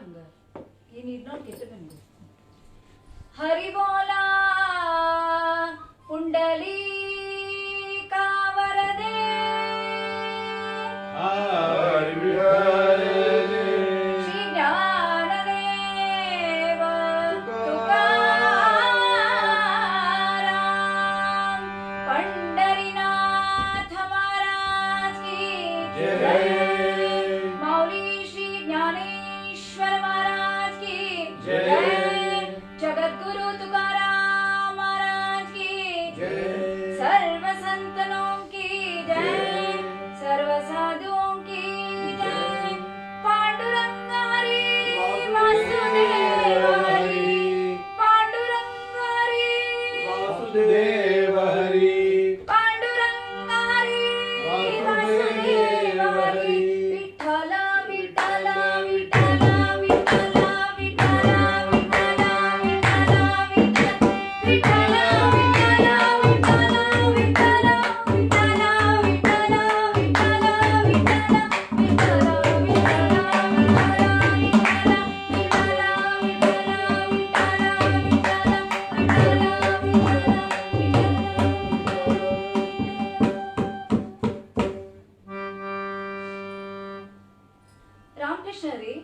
younger. He need not get up and go. Hari bola Pundali Kavarade. Hari Viharade. Shri Jnanadeva Tukaram Pandarinath Maharaj ki jai. Mauli Shri Jnaneshwar Maharaj ki jai. Jagat Guru Tukaram महाराज की जय। सर्व संतनों की जय, सर्व साधुओं की जय। Pandurang Hari Vasudev Hari, Pandurang Hari Vasudev Hari, Pandurang Hari Vasudev Hari. Vitthal Vitthal Vitthal Vitthal Vitthal Ramakrishna Hare.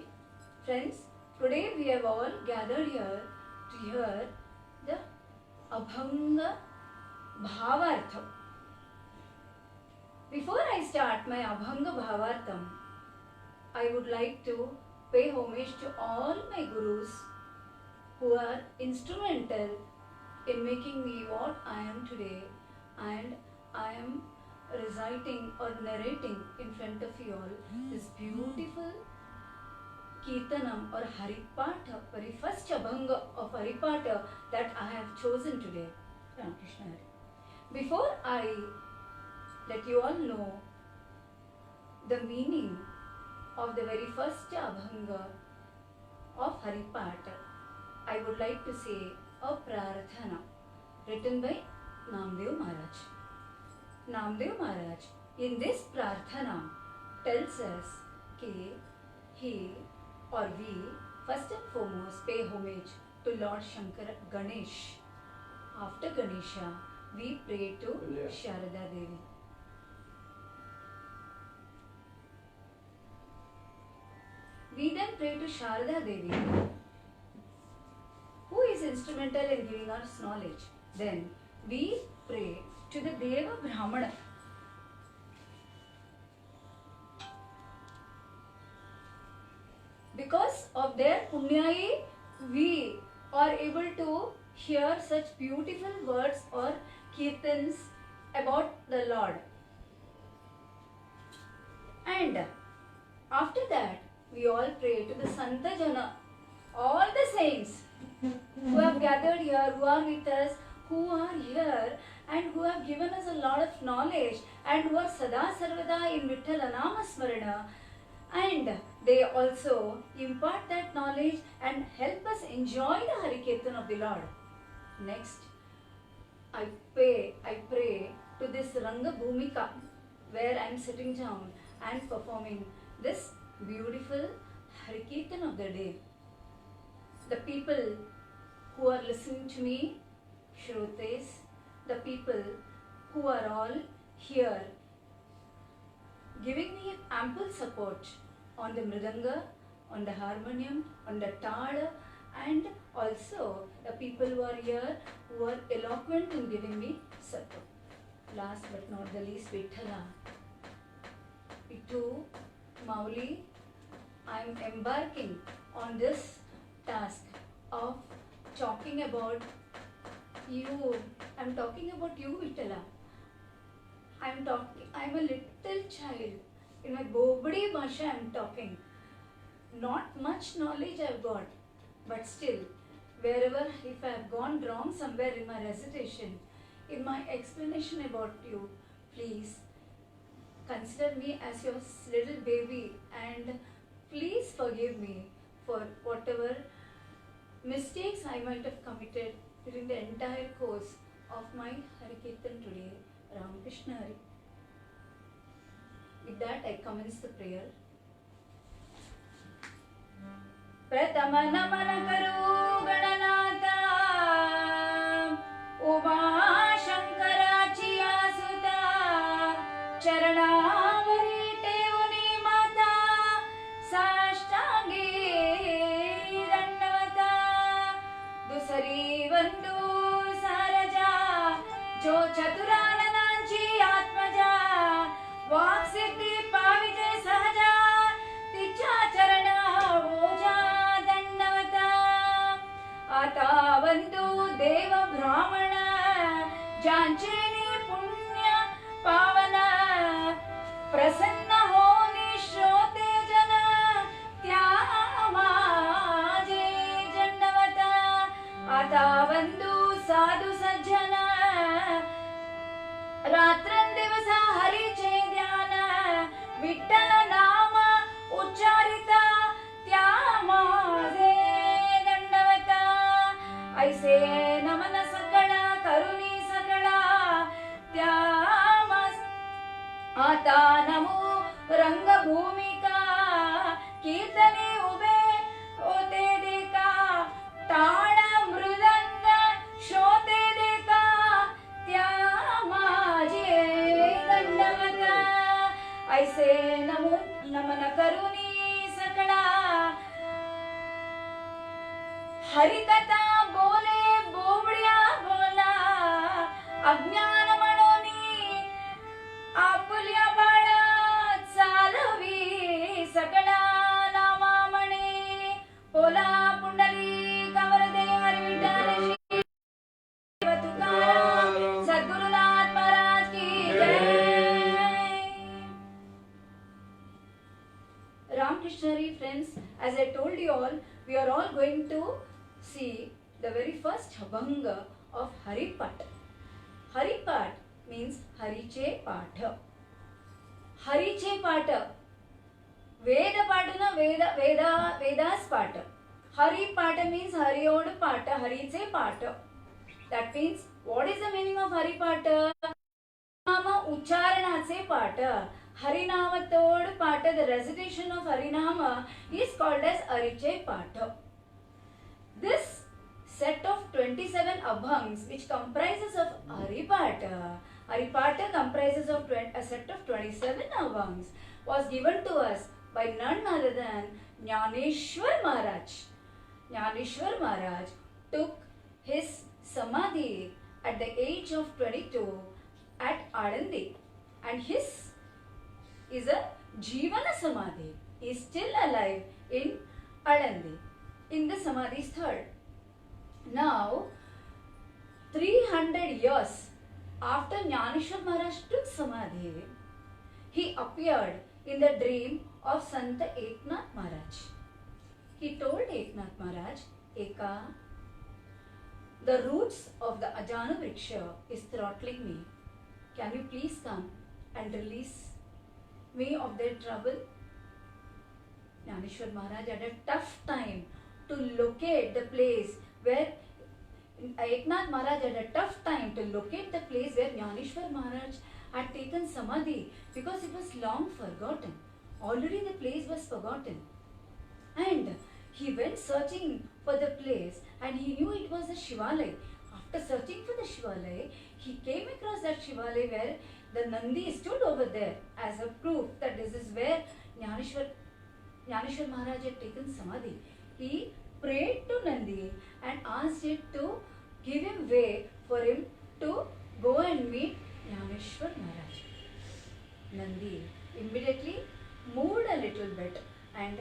Friends, today we have all gathered here to hear the Abhanga Bhavartham. Before I start my Abhanga Bhavartham, I would like to pay homage to all my gurus who are instrumental in making me what I am today, and I am reciting or narrating in front of you all this beautiful Kirtanam or Haripatha, very first Abhanga of Haripatha that I have chosen today. Ramakrishna Hare. Before I let you all know the meaning of the very first Abhanga of Haripatha, I would like to say a Prarthana written by Namdev Maharaj. Namdev Maharaj in this Prarthana tells us that he or we first and foremost pay homage to Lord Shankara Ganesh. After Ganesha, we pray to Sharada Devi. We then pray to Sharada Devi, who is instrumental in giving us knowledge. Then we pray to the Deva Brahmana. Because of their Punyayi, we are able to hear such beautiful words or kirtans about the Lord. And after that, we all pray to the Santa Jana, all the saints who have gathered here, who are with us, who are here and who have given us a lot of knowledge and who are Sada Sarvada in Vithala Nama Smarana, and they also impart that knowledge and help us enjoy the Harikirtan of the Lord. Next, I pray to this Ranga Bhumika where I am sitting down and performing this beautiful Harikirtan of the day. The people who are listening to me, Shrotes, the people who are all here giving me ample support on the mridanga, on the harmonium, on the tada, and also the people who are here who are eloquent in giving me support. Last but not the least, Vithala. Itu, Mauli, I am embarking on this task of talking about you. I am talking about you, Vithala. I am a little child. In my Bobadi Bhasha I am talking. Not much knowledge I have got, but still, wherever if I have gone wrong somewhere in my recitation, in my explanation about you, please consider me as your little baby and please forgive me for whatever mistakes I might have committed during the entire course of my Harikirtan today. Ramakrishna Hare. With that I commence the prayer. प्रथम नमन करो गणनाथा उमा शंकराची आसुता चरणावरी टेवुनी माता साष्टांगी दंडवता दुसरी वंदू Sharjah जो चतुराननांची आत्मजा वाक्सिद्धी पाविजे सहजा तिच्या चरण ओजा दंडवता आता वंदू देव ब्राह्मण ज्यांचे पुण्य पावन प्रसन्न होनी श्रोते जन त्या माझे दंडवता आता वंदू साधू सज्जन रात्रंदिवस हरीचे ध्यान विठ्ठल नाम उच्चारिता त्या माझे दंडवता ऐसे नमन सकळा करुणी सकळा त्या आता नमो रंगभूमिका कीर्तने उभे होते देखा टाळ मृदंग श्रोते देखा त्या माझे दंडवता ऐसे नमो नमन करुणी सकळा हरिकथा बोले बोबड्या बोला अज्ञान म्हणोनी आपुल्या बाळा चालवी सकळा नामा म्हणे बोला पुंडली कवरदे हरी विठ्ठल शिव तुकाराम सद्गुरुनाथ महाराज की जय. Ramakrishna Hari friends, as I told you all, we are all going to see the very first abhanga of Haripat. Haripat means Hariche Patha. Hariche Patha. Veda Patana, Vedas Patha. Hari Patha means Hariod Patha, Hariche Patha. That means, what is the meaning of Hari Patha? Nama Ucharanache Patha. Harinama Tod Patha, the recitation of Harinama is called as Hariche Patha. This set of 27 abhangs which comprises of Haripata comprises of a set of 27 abhangs was given to us by none other than Jnaneshwar Maharaj. Jnaneshwar Maharaj took his samadhi at the age of 22 at Alandi, and his is a Jivana Samadhi. He is still alive in Alandi, in the Samadhi's third. Now, 300 years after Jnaneshwar Maharaj took Samadhi, he appeared in the dream of Sant Eknath Maharaj. He told Eknath Maharaj, Eka, the roots of the Ajana Vriksha is throttling me. Can you please come and release me of their trouble? Jnaneshwar Maharaj had a tough time to locate the place where Eknath Maharaj had a tough time to locate the place where Jnaneshwar Maharaj had taken Samadhi, because it was long forgotten. Already the place was forgotten. And he went searching for the place and he knew it was a Shivalaya. After searching for the Shivalaya, he came across that Shivalaya where the Nandi stood over there as a proof that this is where Jnaneshwar Maharaj had taken Samadhi. He prayed to Nandi and asked it to give him way for him to go and meet Jnaneshwar Maharaj. Nandi immediately moved a little bit and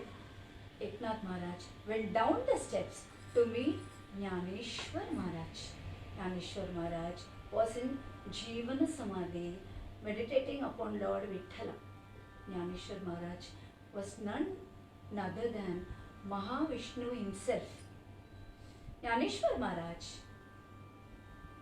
Eknath Maharaj went down the steps to meet Jnaneshwar Maharaj. Jnaneshwar Maharaj was in Jivana Samadhi, meditating upon Lord Vithala. Jnaneshwar Maharaj was none other than Mahavishnu himself. Jnaneshwar Maharaj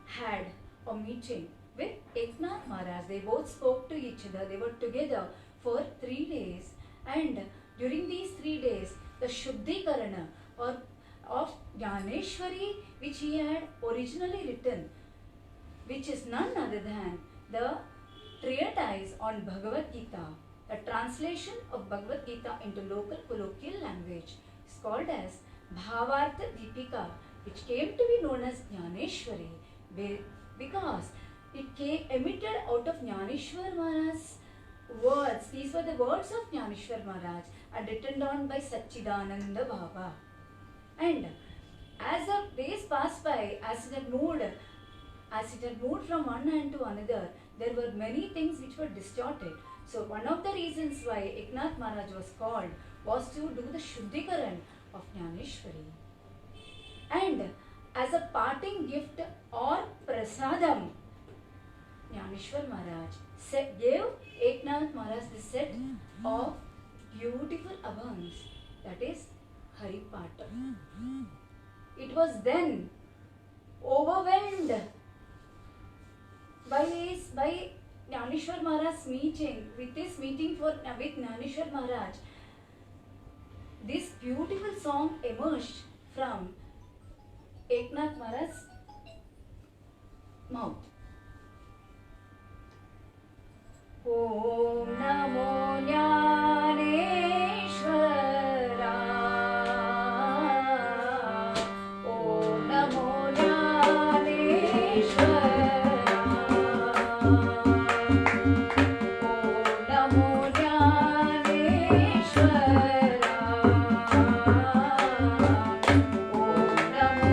had a meeting with Eknath Maharaj. They both spoke to each other. They were together for 3 days, and during these 3 days, the Shuddhikarana of Jnaneshwari, which he had originally written, which is none other than the treatise on Bhagavad Gita, the translation of Bhagavad Gita into local colloquial language, is called as Bhavartha Deepika, which came to be known as Jnaneshwari, because it emitted out of Jnaneshwar Maharaj's words. These were the words of Jnaneshwar Maharaj and written down by Satchidananda Baba. And as the days passed by, as it had moved from one hand to another, there were many things which were distorted. So one of the reasons why Eknath Maharaj was called was to do the Shuddhikaran of Jnaneshwari. And as a parting gift or prasadam, Jnaneshwar Maharaj gave Eknath Maharaj the set of beautiful abhangs, that is Haripata. It was then overwhelmed by Jnaneshwar Maharaj's meeting. With this meeting with Jnaneshwar Maharaj, this beautiful song emerged from Eknath Maharaj's mouth. Om Namo Jnaneshwara. Om Namo Jnaneshwara. Om Namo Jnaneshwara. Om Namo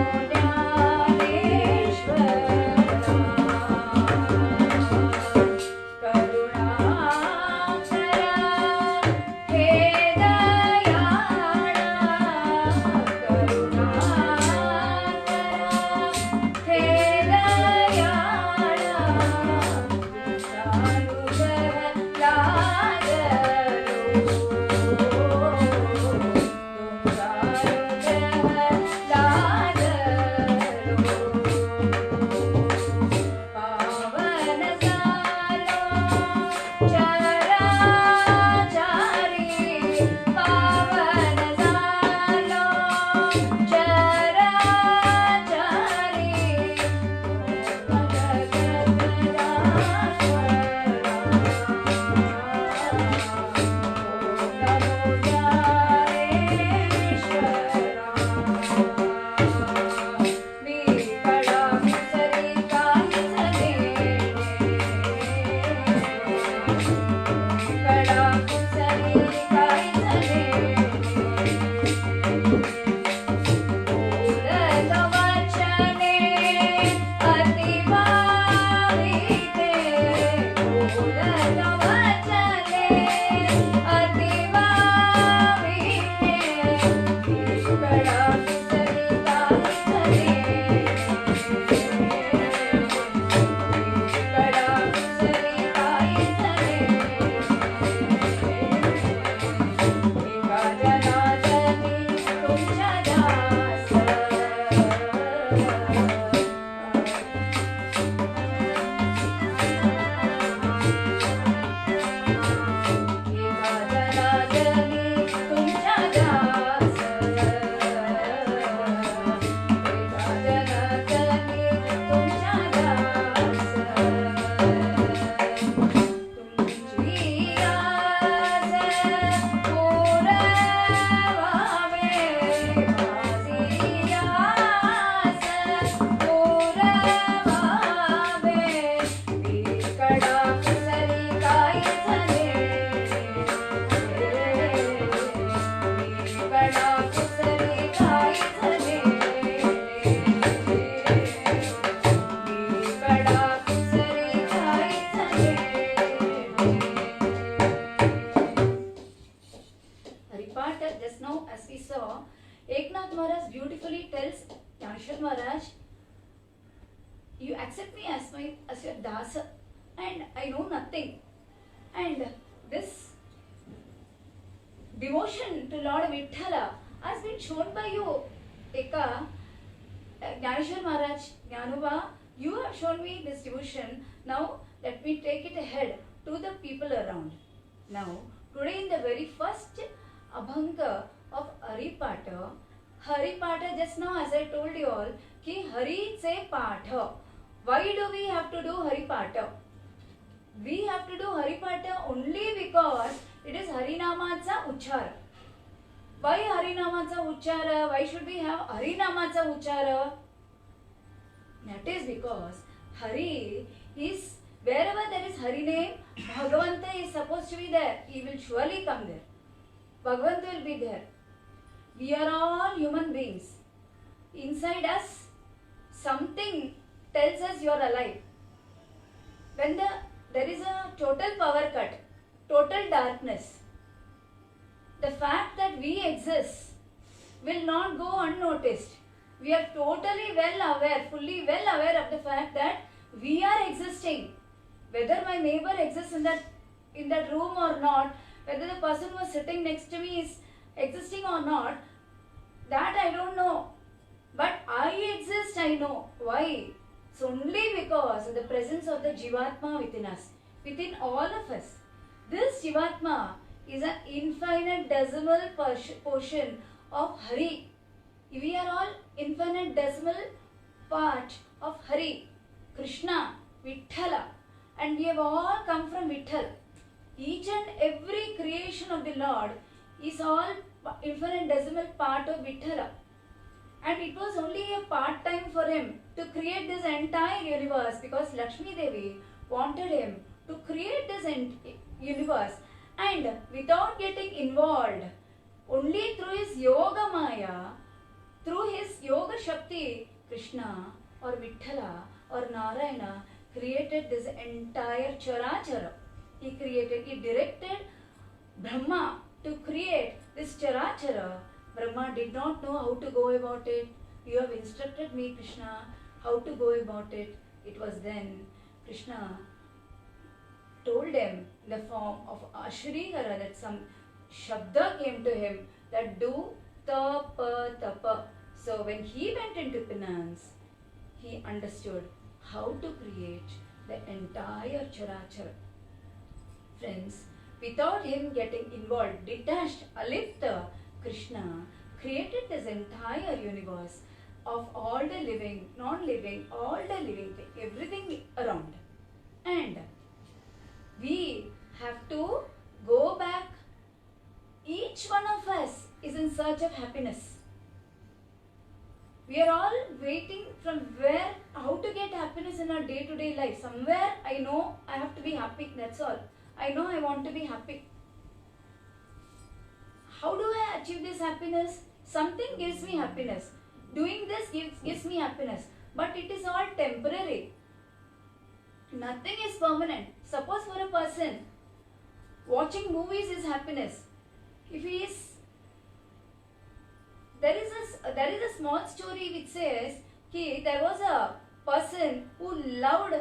Eknath Maharaj beautifully tells Jnaneshwar Maharaj, you accept me as your dasa and I know nothing. And this devotion to Lord Vithala has been shown by you, Eka. Jnaneshwar Maharaj, Jnanuba, you have shown me this devotion. Now let me take it ahead to the people around. Now, today in the very first Abhanga of Haripata, just now as I told you all, ki Hari se Patha. Why do we have to do Haripata? We have to do Haripata only because it is Harinamacha Uchara. Why Harinamacha Uchara? Why should we have Harinamacha Uchara? That is because Hari is, wherever there is Hari name, Bhagavanta is supposed to be there. He will surely come there. Bhagavanta will be there. We are all human beings. Inside us, something tells us you are alive. When there is a total power cut, total darkness, the fact that we exist will not go unnoticed. We are totally well aware, fully well aware of the fact that we are existing. Whether my neighbor exists in that room or not, whether the person who is sitting next to me is existing or not, that I don't know. But I exist, I know. Why? It's only because of the presence of the Jivatma within us, within all of us. This Jivatma is an infinitesimal portion of Hari. We are all infinitesimal part of Hari, Krishna, Vithala, and we have all come from Vitthal. Each and every creation of the Lord is all infinitesimal part of Vithala. And it was only a part time for him to create this entire universe, because Lakshmi Devi wanted him to create this universe, and without getting involved, only through his Yoga Maya, through his Yoga Shakti, Krishna or Vithala or Narayana created this entire Charachara. He directed Brahma to create this Charachara. Brahma did not know how to go about it. You have instructed me, Krishna, how to go about it. It was then Krishna told him in the form of Ashrigara, that some Shabda came to him, that do tapa tapa. So when he went into penance, he understood how to create the entire Charachara. Friends, without him getting involved, detached, alipta, Krishna created this entire universe of all the living, non-living, all the living, everything around. And we have to go back. Each one of us is in search of happiness. We are all waiting from where, how to get happiness in our day-to-day life. Somewhere I know I have to be happy, that's all. I know I want to be happy. How do I achieve this happiness? Something gives me happiness. Doing this gives me happiness. But it is all temporary. Nothing is permanent. Suppose for a person, watching movies is happiness. If he is, there is a small story which says that there was a person who loved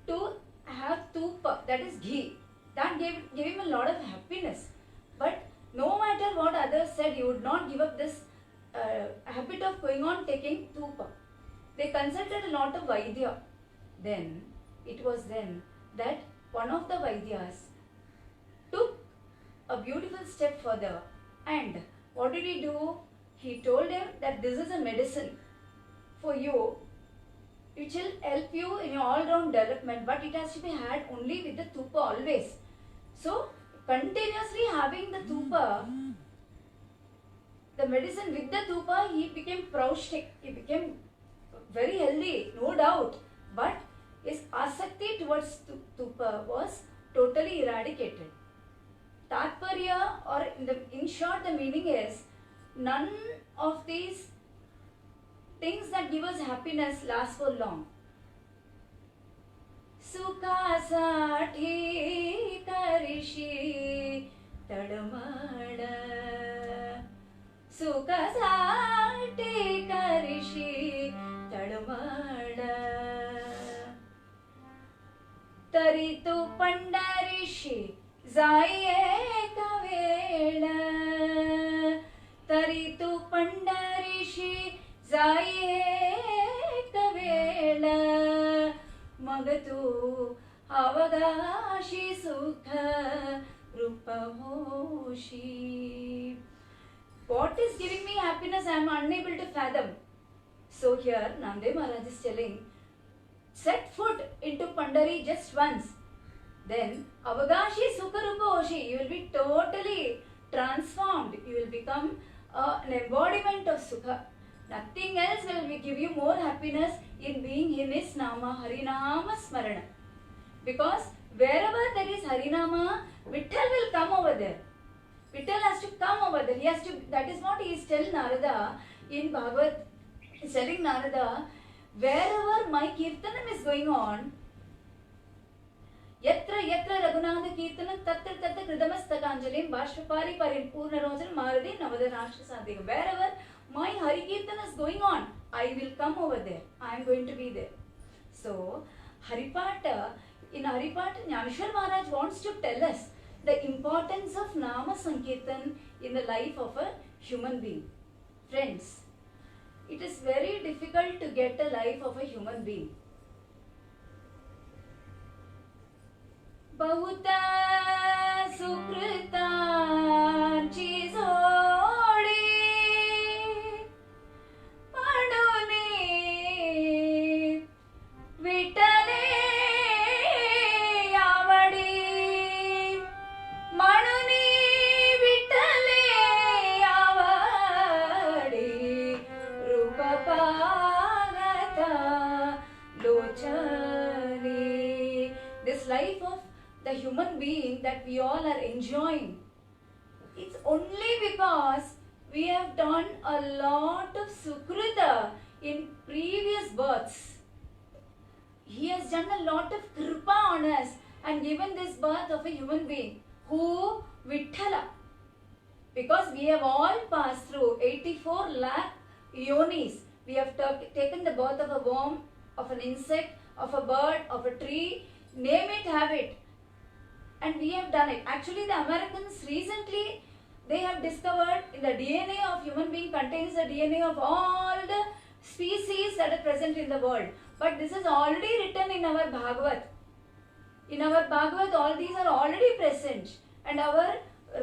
to have tupa, that is ghee. That gave him a lot of happiness. But no matter what others said, he would not give up this habit of going on taking tupa. They consulted a lot of Vaidya. Then, it was then that one of the Vaidyas took a beautiful step further. And what did he do? He told him that this is a medicine for you, which will help you in your all-round development, but it has to be had only with the tupa always. So, continuously having the tupa, the medicine with the tupa, he became praustik. He became very healthy, no doubt. But his asakti towards tupa was totally eradicated. Tatparya, or in short, the meaning is, none of these things that give us happiness last for long. Sukha karishi tadamada. Sukha karishi tadamada. Taritu pandarishi zaiye kavela. Taritu pandarishi zaiye kavela. Magatu avagashi sukha rupahoshi. What is giving me happiness, I am unable to fathom. So here Namdev Maharaj is telling, set foot into Pandari just once. Then avagashi sukha rupahoshi, you will be totally transformed. You will become an embodiment of Sukha. Nothing else will give you more happiness in being in His Nama, Harinama Smarana. Because wherever there is Harinama, Vitthal will come over there. Vitthal has to come over there. He has to. That is what he is telling Narada in Bhagavad. He is telling Narada, wherever my Kirtanam is going on, Yatra Yatra Raghunatha Kirtanam Tatra Tatra Kridamastakhanjalim Bhashpapari Parinpurna Rojan Maradi Navada Rashtra Sadhika. Wherever my Hari Kirtan is going on, I will come over there. I am going to be there. So, Haripata, in Haripata, Jnaneshwar Maharaj wants to tell us the importance of Nama Sankirtan in the life of a human being. Friends, it is very difficult to get a life of a human being. Bahuta Sukrita Chizodi Maduni Vitale Yavadi Maduni Vitale Yavadi Rupapagata Lochani. This life of the human being that we all are enjoying, it's only because we have done a lot of sukrita in previous births. He has done a lot of kripa on us and given this birth of a human being who Vithala. Because we have all passed through 84 lakh yonis. We have taken the birth of a worm, of an insect, of a bird, of a tree, name it, have it. And we have done it. Actually, the Americans recently, they have discovered in the DNA of human being contains the DNA of all the species that are present in the world. But this is already written in our Bhagavad. In our Bhagavad, all these are already present. And our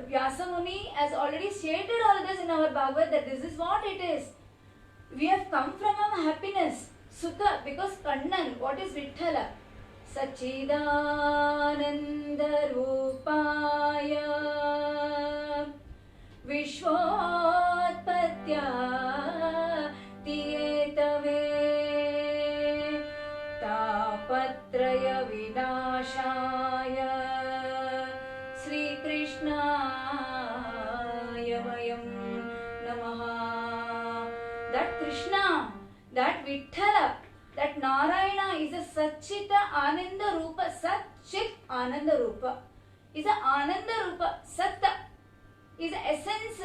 Vyasa Muni has already stated all this in our Bhagavad that this is what it is. We have come from our happiness, Sukha, because Kannan, what is Vithala? Sachidananda Rupaya Vishwotpatya Tiyetave Tapatraya Vinashaya Sri Krishnaya Vayam Namaha. That Krishna, that Vithala, that Narayana is a Satchita Ananda Rupa, Satchit Ananda Rupa, is a Ananda Rupa, Satta is a essence.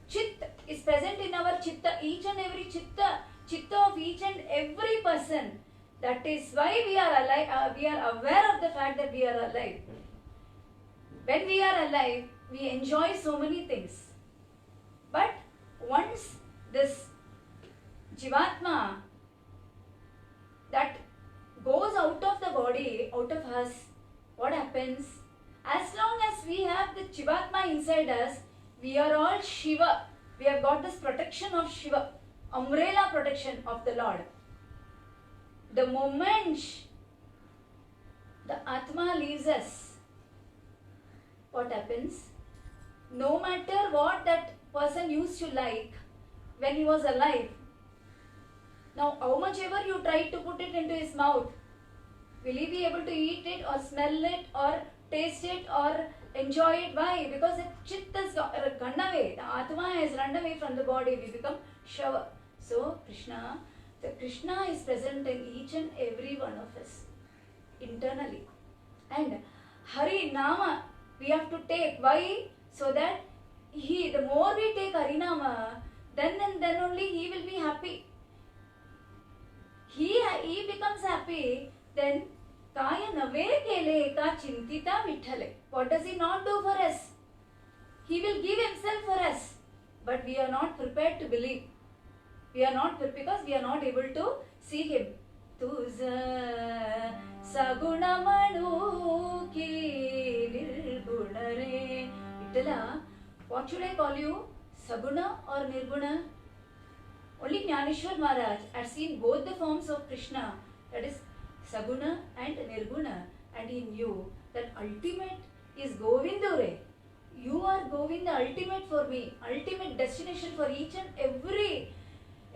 Chit is present in our Chitta, each and every Chitta of each and every person. That is why we are alive, we are aware of the fact that we are alive. When we are alive, we enjoy so many things. But once this Jivatma that goes out of the body, out of us, what happens? As long as we have the Jivatma inside us, we are all Shiva. We have got this protection of Shiva, umbrella protection of the Lord. The moment the Atma leaves us, what happens? No matter what that person used to like when he was alive, now how much ever you try to put it into his mouth, will he be able to eat it or smell it or taste it or enjoy it? Why? Because the chitta has gone away, the Atma has run away from the body, we become Shava. So the Krishna is present in each and every one of us, internally. And Hari Nama we have to take. Why? So that the more we take Harinama, then and then only he will be happy. He becomes happy, then Kaya Nave Kele Ka Chintita Vitthale. What does he not do for us? He will give himself for us. But we are not prepared to believe. We are not, because we are not able to see him. Tuza Sagunamanu ki nirgunare. Vittala, what should I call you? Saguna or Nirguna? Only Jnaneshwar Maharaj had seen both the forms of Krishna, that is Saguna and Nirguna, and he knew that ultimate is Govindure. you are going the ultimate for me, ultimate destination for each and every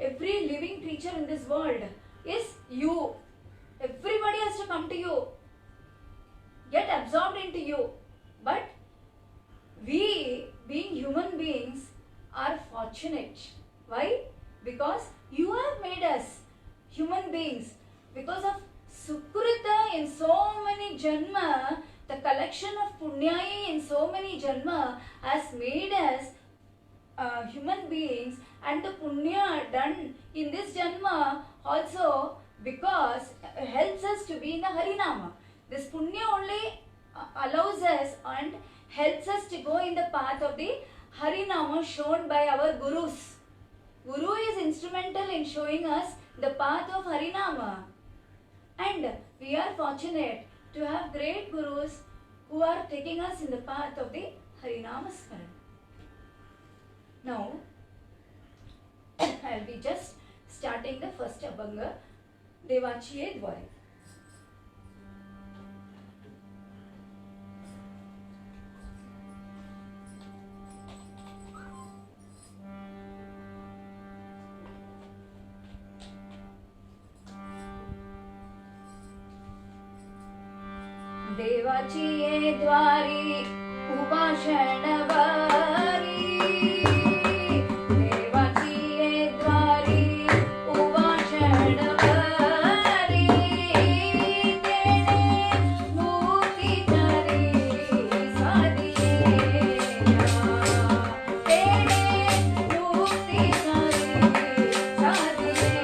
living creature in this world is you. Everybody has to come to you, get absorbed into you. But we, being human beings, are fortunate. Why? Because you have made us human beings. Because of Sukrita in so many janma, the collection of Punyai in so many janma has made us human beings, and the Punya done in this janma also because helps us to be in the Harinama. This Punya only allows us and helps us to go in the path of the Harinama shown by our Gurus. Guru is instrumental in showing us the path of Harinama. And we are fortunate to have great Gurus who are taking us in the path of the Harinama Smaran. Now, I will be just starting the first Abhanga, Devachiye Dwari. देवाचिये द्वारी उपाषणवारी देवाचिये द्वारी उपाषणवारी तेने मुक्ति तरी साधिये तेने मुक्ति तरी साधिये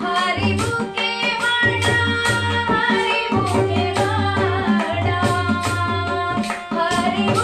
Hari bouquet वाणा Hari bouquet वाणा Hari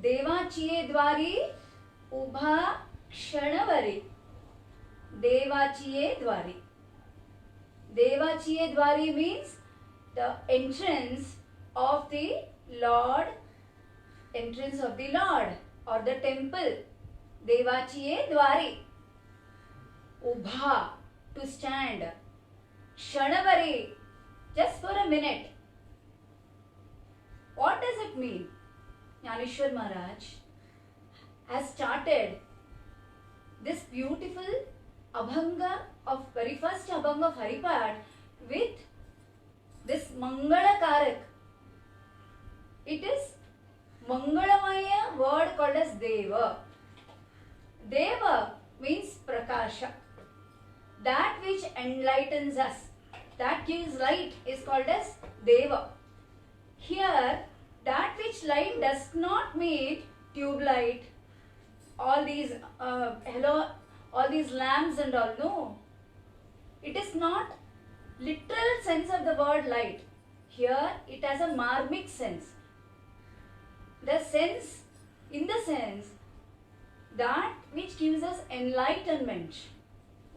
देवाचिये द्वारी उभा क्षणवरे. Devachiye Dwari. Devachiye Dwari means the entrance of the Lord, entrance of the Lord or the temple. Devachiye Dwari. Ubha, to stand. Kshanavare, just for a minute. What does it mean? Jnaneshwar Maharaj has started this beautiful Abhanga of very first Abhanga of Haripad with this Mangala Karak. It is Mangalamaya word called as Deva. Deva means Prakasha. That which enlightens us, that gives light is called as Deva. Here, that which light does not mean tube light, all these all these lamps and all. No, it is not literal sense of the word light. Here it has a marmic sense. The sense, in the sense that which gives us enlightenment.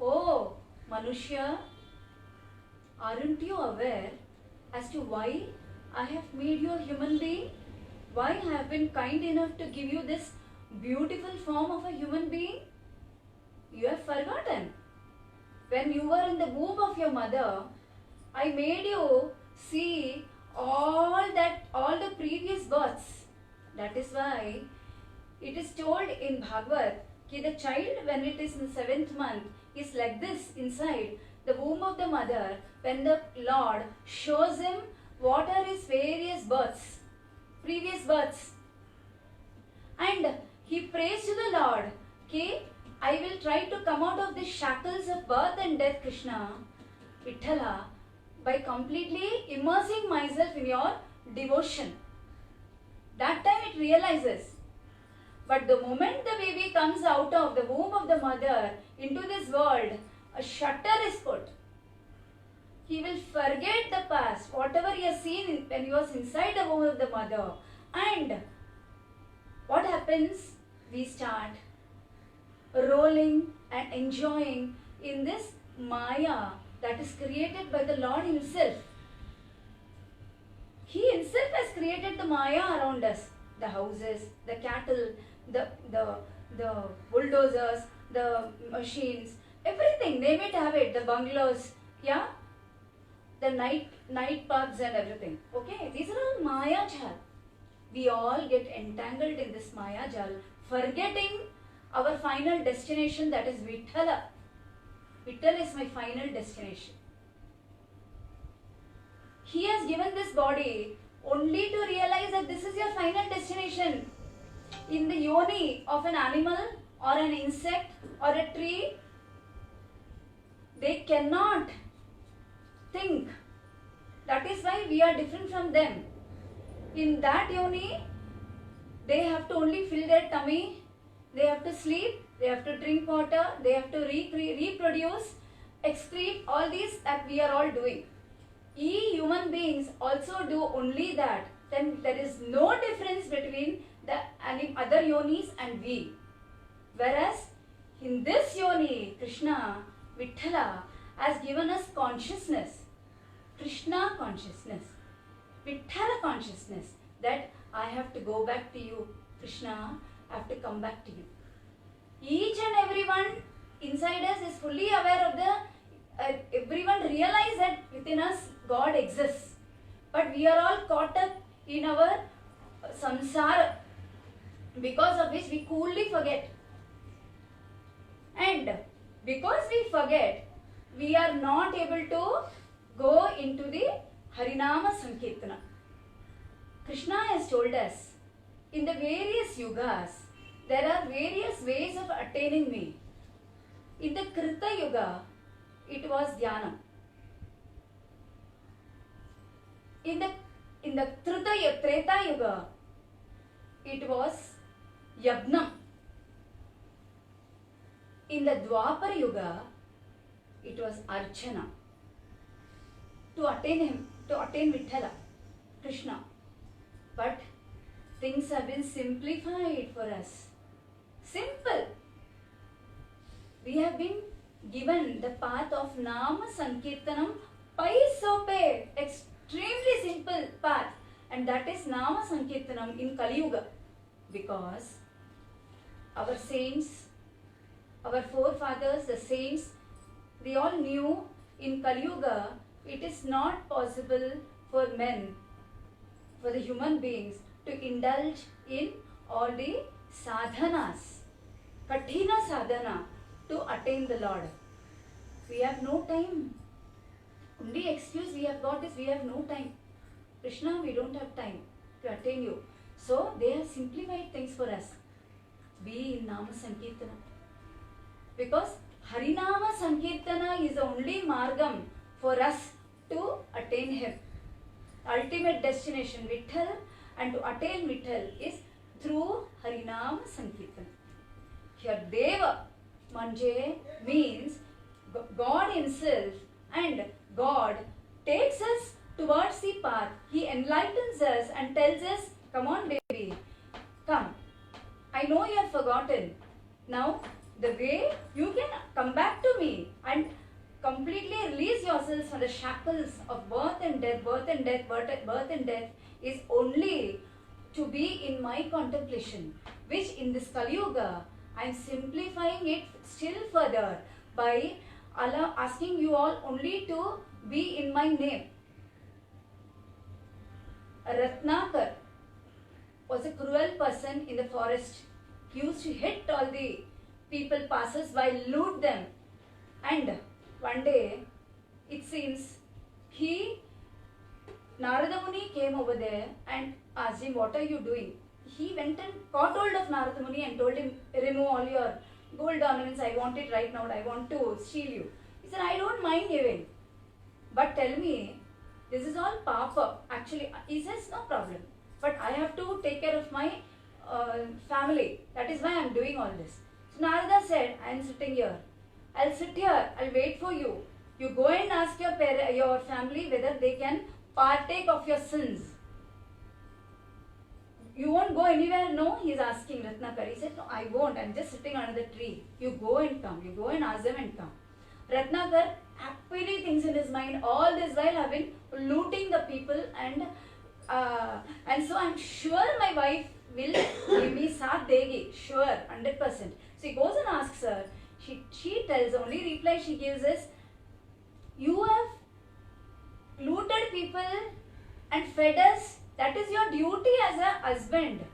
Oh, Manushya, aren't you aware as to why I have made you a human being? Why I have been kind enough to give you this beautiful form of a human being? You have forgotten. When you were in the womb of your mother, I made you see all the previous births. That is why it is told in Bhagavad that the child, when it is in the 7th month, is like this inside the womb of the mother, when the Lord shows him what are his various births, previous births. And he prays to the Lord, okay, I will try to come out of the shackles of birth and death, Krishna, Vithala, by completely immersing myself in your devotion. That time it realizes. But the moment the baby comes out of the womb of the mother into this world, a shutter is put. He will forget the past, whatever he has seen when he was inside the womb of the mother. And what happens? We start rolling and enjoying in this Maya that is created by the Lord himself. He himself has created the Maya around us. The houses, the cattle, the bulldozers, the machines, everything, name it, have it, the bungalows, yeah, the night pubs and everything. Okay, these are all Maya Jal. We all get entangled in this Maya Jal, forgetting our final destination, that is Vithala. Vithala is my final destination. He has given this body only to realize that this is your final destination. In the yoni of an animal or an insect or a tree, they cannot think. That is why we are different from them. In that yoni, they have to only fill their tummy, they have to sleep, they have to drink water, they have to reproduce, excrete, all these that we are all doing. We human beings also do only that. Then there is no difference between the other yonis and we. Whereas in this yoni, Krishna, Vithala, has given us consciousness. Krishna consciousness. Vithala consciousness. That I have to go back to you. Krishna, I have to come back to you. Each and everyone inside us is fully aware of the, everyone realize that within us God exists. But we are all caught up in our samsara, because of which we coolly forget. And because we forget, we are not able to go into the Harinama Sankirtana. Krishna has told us, in the various yugas, there are various ways of attaining me. In the Krita Yuga, it was Dhyana. In the Treta Yuga, it was Yagnam. In the Dwapara Yuga, it was Archana. To attain him, to attain Vithala, Krishna. But things have been simplified for us. Simple. We have been given the path of Nama Sankirtanam Paisope. Extremely simple path. And that is Nama Sankirtanam in Kali Yuga. Because our saints, our forefathers, the saints, they all knew in Kali Yuga it is not possible for men, for the human beings, to indulge in all the sadhanas, kathina sadhana, to attain the Lord. We have no time. Only excuse we have got is we have no time. Krishna, we don't have time to attain you. So they have simplified things for us. Be in Nama Sankirtana. Because Harinama Sankirtana is the only margam for us to attain Him. Ultimate destination, Vitthal, and to attain Vitthal is through Harinama Sankirtana. Here Deva Manje means God Himself, and God takes us towards the path. He enlightens us and tells us, come on baby, come. I know you have forgotten. Now the way you can come back to me and completely release yourselves from the shackles of birth and death, birth and death, birth and death is only to be in my contemplation, which in this Kali Yuga I am simplifying it still further by asking you all only to be in my name. Ratnakar was a cruel person in the forest. He used to hit all the people passers by, loot them. And one day, it seems, Narada Muni came over there and asked him, what are you doing? He went and caught hold of Narada Muni and told him, remove all your gold ornaments, I want it right now, I want to steal you. He said, I don't mind giving. But tell me, this is all papa. Actually, he says, no problem. But I have to take care of my family. That is why I am doing all this. So Narada said, I am sitting here. I'll sit here. I'll wait for you. You go and ask your family whether they can partake of your sins. You won't go anywhere? No, he is asking Ratnakar. He said, no, I won't. I'm just sitting under the tree. You go and come. You go and ask them and come. Ratnakar happily thinks in his mind, all this while I've been looting the people, and so I'm sure my wife will give me saath degi. Sure, 100%. So he goes and asks her. She tells, only reply she gives is, you have looted people and fed us. That is your duty as a husband.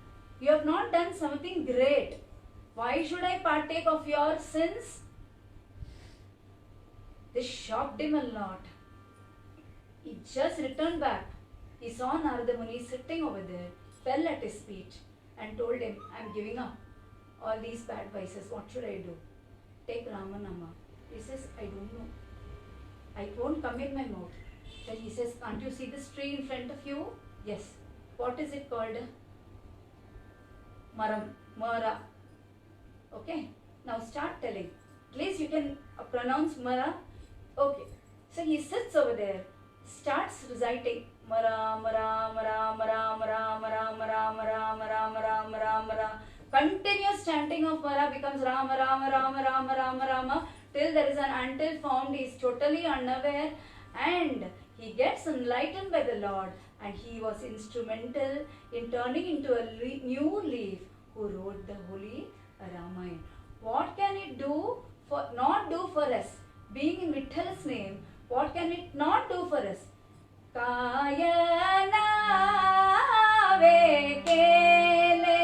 You have not done something great. Why should I partake of your sins? This shocked him a lot. He just returned back. He saw Narada Muni sitting over there, fell at his feet and told him, I am giving up all these bad vices. What should I do? Take Ramanama. He says, I don't know. I won't come in my mouth. Then he says, can't you see this tree in front of you? Yes. What is it called? Maram. Mara. Okay. Now start telling. At least you can pronounce Mara. Okay. So he sits over there, starts reciting Mara, Mara, Mara, Mara, Mara, Mara, Mara, Mara, Mara, Mara, Mara, Mara. Continuous chanting of Mara becomes Rama, Rama, Rama, Rama, Rama, Rama, till there is an until formed. He is totally unaware and he gets enlightened by the Lord, and he was instrumental in turning into a new leaf who wrote the holy Ramayana. What can it do for not do for us? Being in Vithal's name, what can it not do for us? Kayana vekele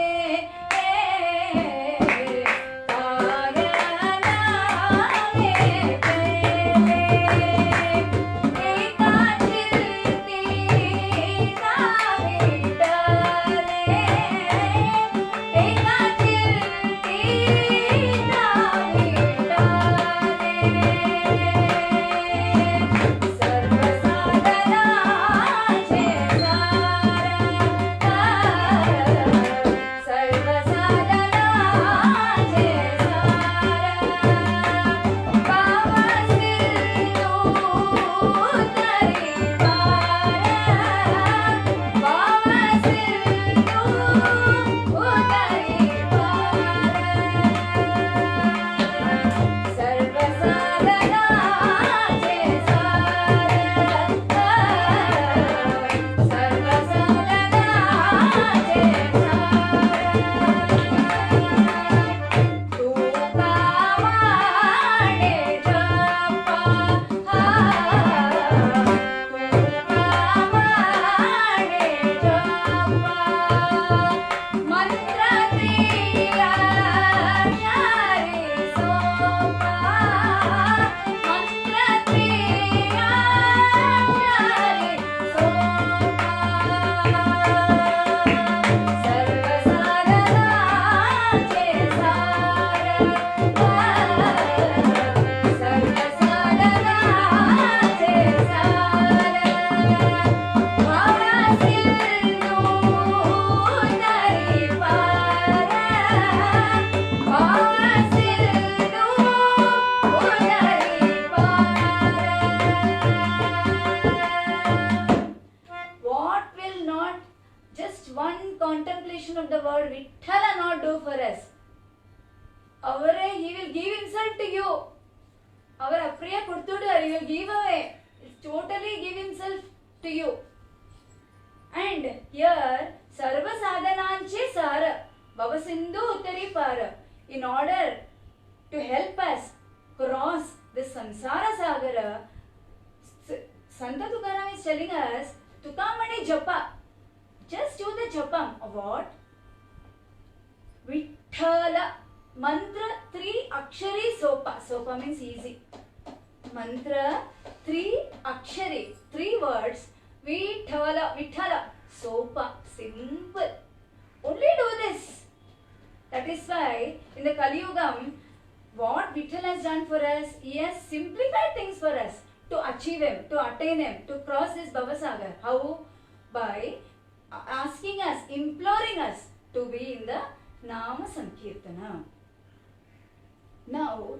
do for us. He will give himself to you. Our apriya kudtudu, he will give away. Totally give himself to you. And here, sarva sadhananche sara, bhavasindhu uttari para. In order to help us cross the samsara sagara, Santa Tukaram is telling us, Tukamani japa. Just do the japam of what? Vithala. Mantra 3 akshari sopa. Sopa means easy. Mantra 3 akshari. 3 words. Vithala. Sopa. Simple. Only do this. That is why in the Kali Yugam, what Vittal has done for us, he has simplified things for us to achieve him, to attain him, to cross this Bhavasagar. How? By asking us, imploring us to be in the Nama Sankirtana. Now,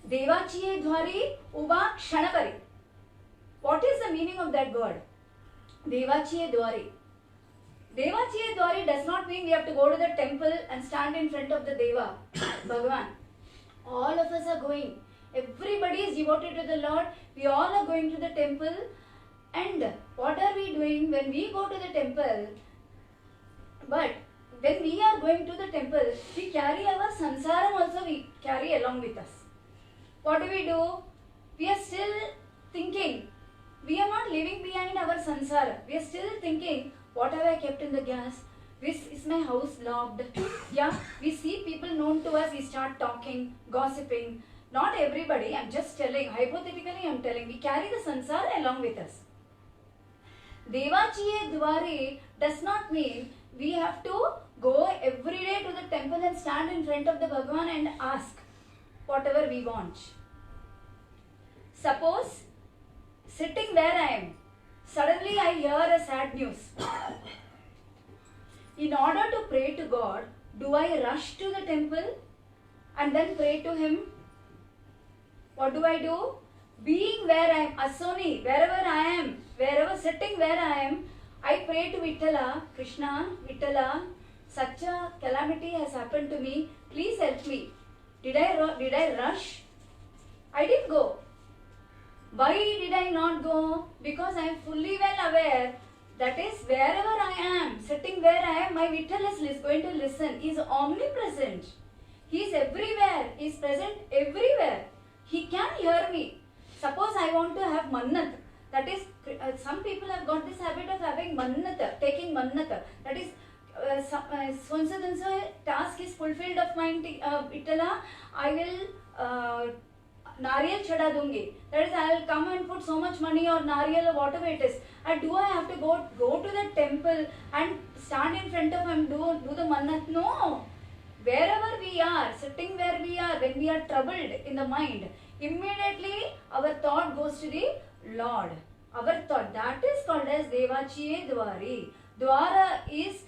Devachiye Dwari Uba Kshanapari. What is the meaning of that word? Devachiye Dwari. Devachiye Dwari does not mean we have to go to the temple and stand in front of the Deva, Bhagavan. All of us are going. Everybody is devoted to the Lord. We all are going to the temple. And what are we doing when we go to the temple? But when we are going to the temple, we carry our sansaram also, we carry along with us. What do? We are still thinking. We are not leaving behind our sansara. We are still thinking, what have I kept in the gas? Is my house locked? Yeah, we see people known to us, we start talking, gossiping. Not everybody, I'm just telling, hypothetically I'm telling, we carry the sansara along with us. Devachiye Dwari does not mean we have to go every day to the temple and stand in front of the Bhagavan and ask whatever we want. Suppose, sitting where I am, suddenly I hear a sad news. In order to pray to God, do I rush to the temple and then pray to Him? What do? Being where I am, Asoni, wherever I am, wherever sitting where I am, I pray to Vittala, Krishna, Vittala, such a calamity has happened to me, please help me. Did I rush? I didn't go. Why did I not go? Because I am fully well aware that is wherever I am, sitting where I am, my Vittal is going to listen. He is omnipresent. He is everywhere. He is present everywhere. He can hear me. Suppose I want to have mannat. That is, some people have got this habit of having mannat, taking mannat. That is, so task is fulfilled of mine, Vittala, I will nariyal chada dungi. That is, I will come and put so much money or nariyal or whatever it is. And do I have to go to the temple and stand in front of him, do the mannat? No. Wherever we are, sitting where we are, when we are troubled in the mind, immediately our thought goes to the Lord. Our thought, that is called as Devachiye Dwari. Dwara is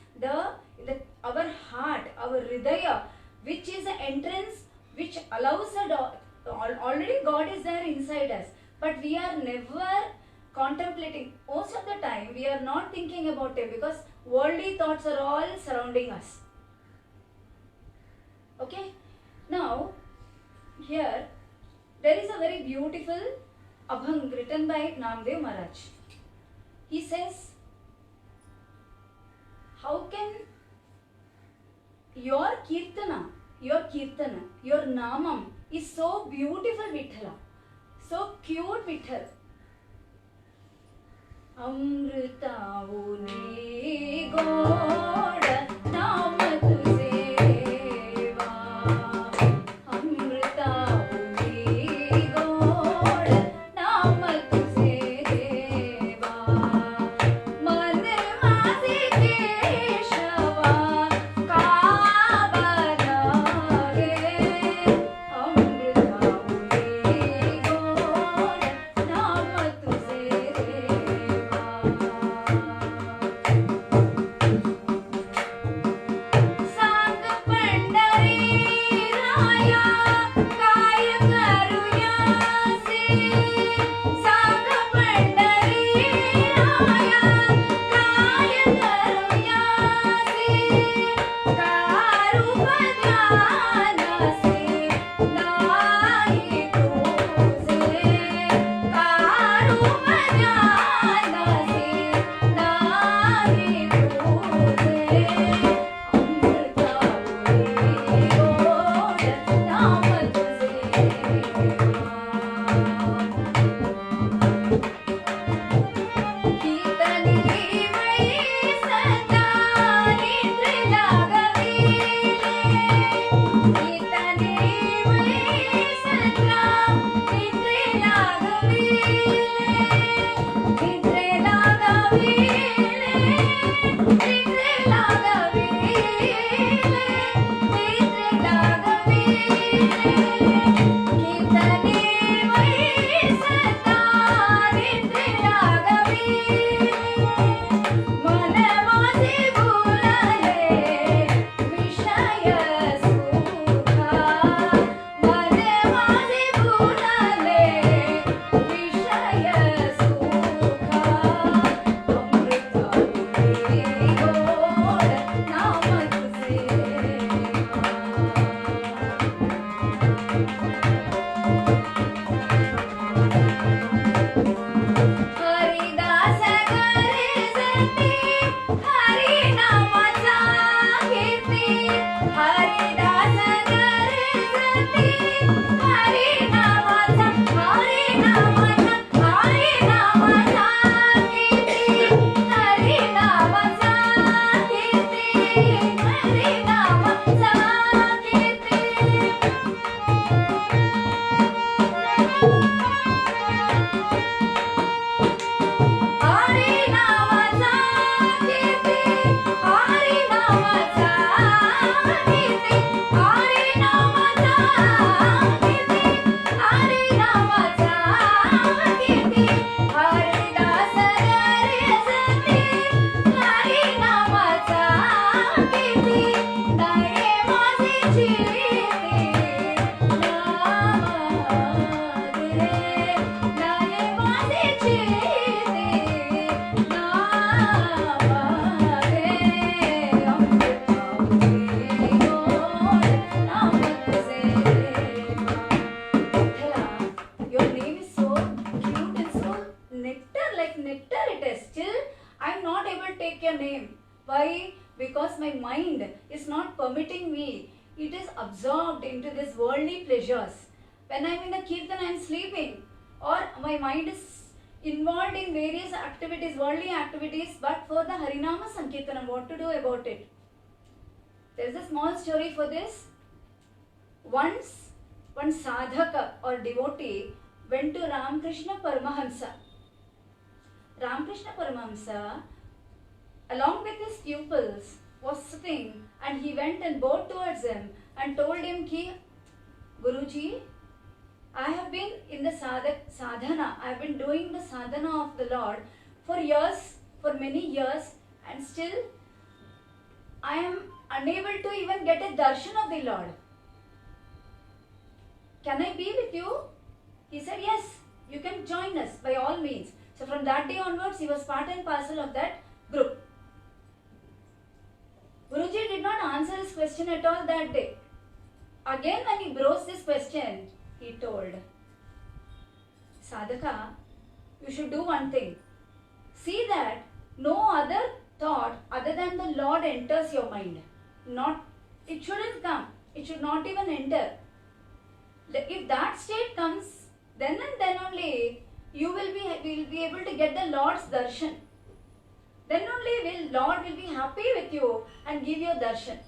our heart, our hridaya, which is the entrance which allows a door. Already God is there inside us, but we are never contemplating. Most of the time we are not thinking about Him because worldly thoughts are all surrounding us. Okay, now here there is a very beautiful abhang written by Namdev Maharaj. He says, how can your kirtana, your namam is so beautiful, Vittala, so cute, Vittal. Amrita uni goda nama tujeva. Amrita uni goda nama tujeva. Mane masi keshava kavana ge. Amrita uni goda nama tujeva. Why? Because my mind is not permitting me. It is absorbed into these worldly pleasures. When I am in the kirtan, I am sleeping, or my mind is involved in various activities, worldly activities, but for the Harinama Sankirtanam, what to do about it? There is a small story for this. Once, one sadhaka or devotee went to Ramakrishna Paramahamsa. Ramakrishna Paramahamsa, along with his pupils, was sitting, and he went and bowed towards him and told him ki, Guruji, I have been in the sadhana, I have been doing the sadhana of the Lord for years, for many years, and still I am unable to even get a darshan of the Lord. Can I be with you? He said, yes, you can join us by all means. So from that day onwards, he was part and parcel of that group. Guruji did not answer his question at all that day. Again, when he broached this question, he told, Sadhaka, you should do one thing. See that no other thought other than the Lord enters your mind. It shouldn't come. It should not even enter. If that state comes, then and then only you will be able to get the Lord's darshan. Then only Lord will be happy with you and give you darshan.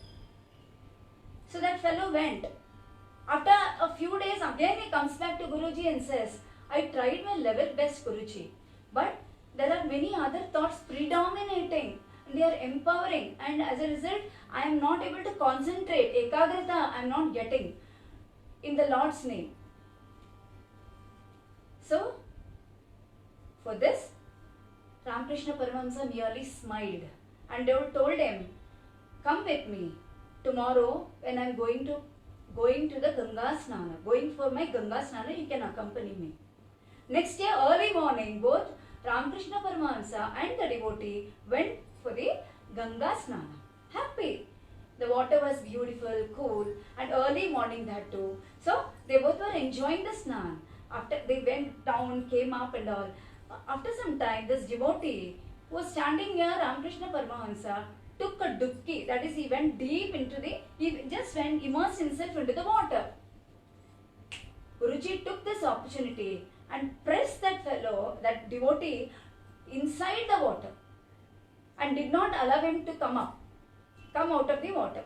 So that fellow went. After a few days, again he comes back to Guruji and says, I tried my level best, Guruji, but there are many other thoughts predominating and they are empowering, and as a result, I am not able to concentrate. Ekagrata I am not getting in the Lord's name. So, for this, Ramakrishna Paramahamsa merely smiled and they told him, come with me tomorrow when I am going to the Ganga Snana, going for my Ganga Snana, you can accompany me. Next day early morning, both Ramakrishna Paramahamsa and the devotee went for the Ganga Snana. Happy. The water was beautiful, cool, and early morning that too. So they both were enjoying the snan. After they went down, came up and all. After some time, this devotee who was standing near Ramakrishna Paramahamsa took a dubki, that is, he went deep into he just went, immersed himself into the water. Guruji took this opportunity and pressed that fellow, that devotee, inside the water and did not allow him to come out of the water.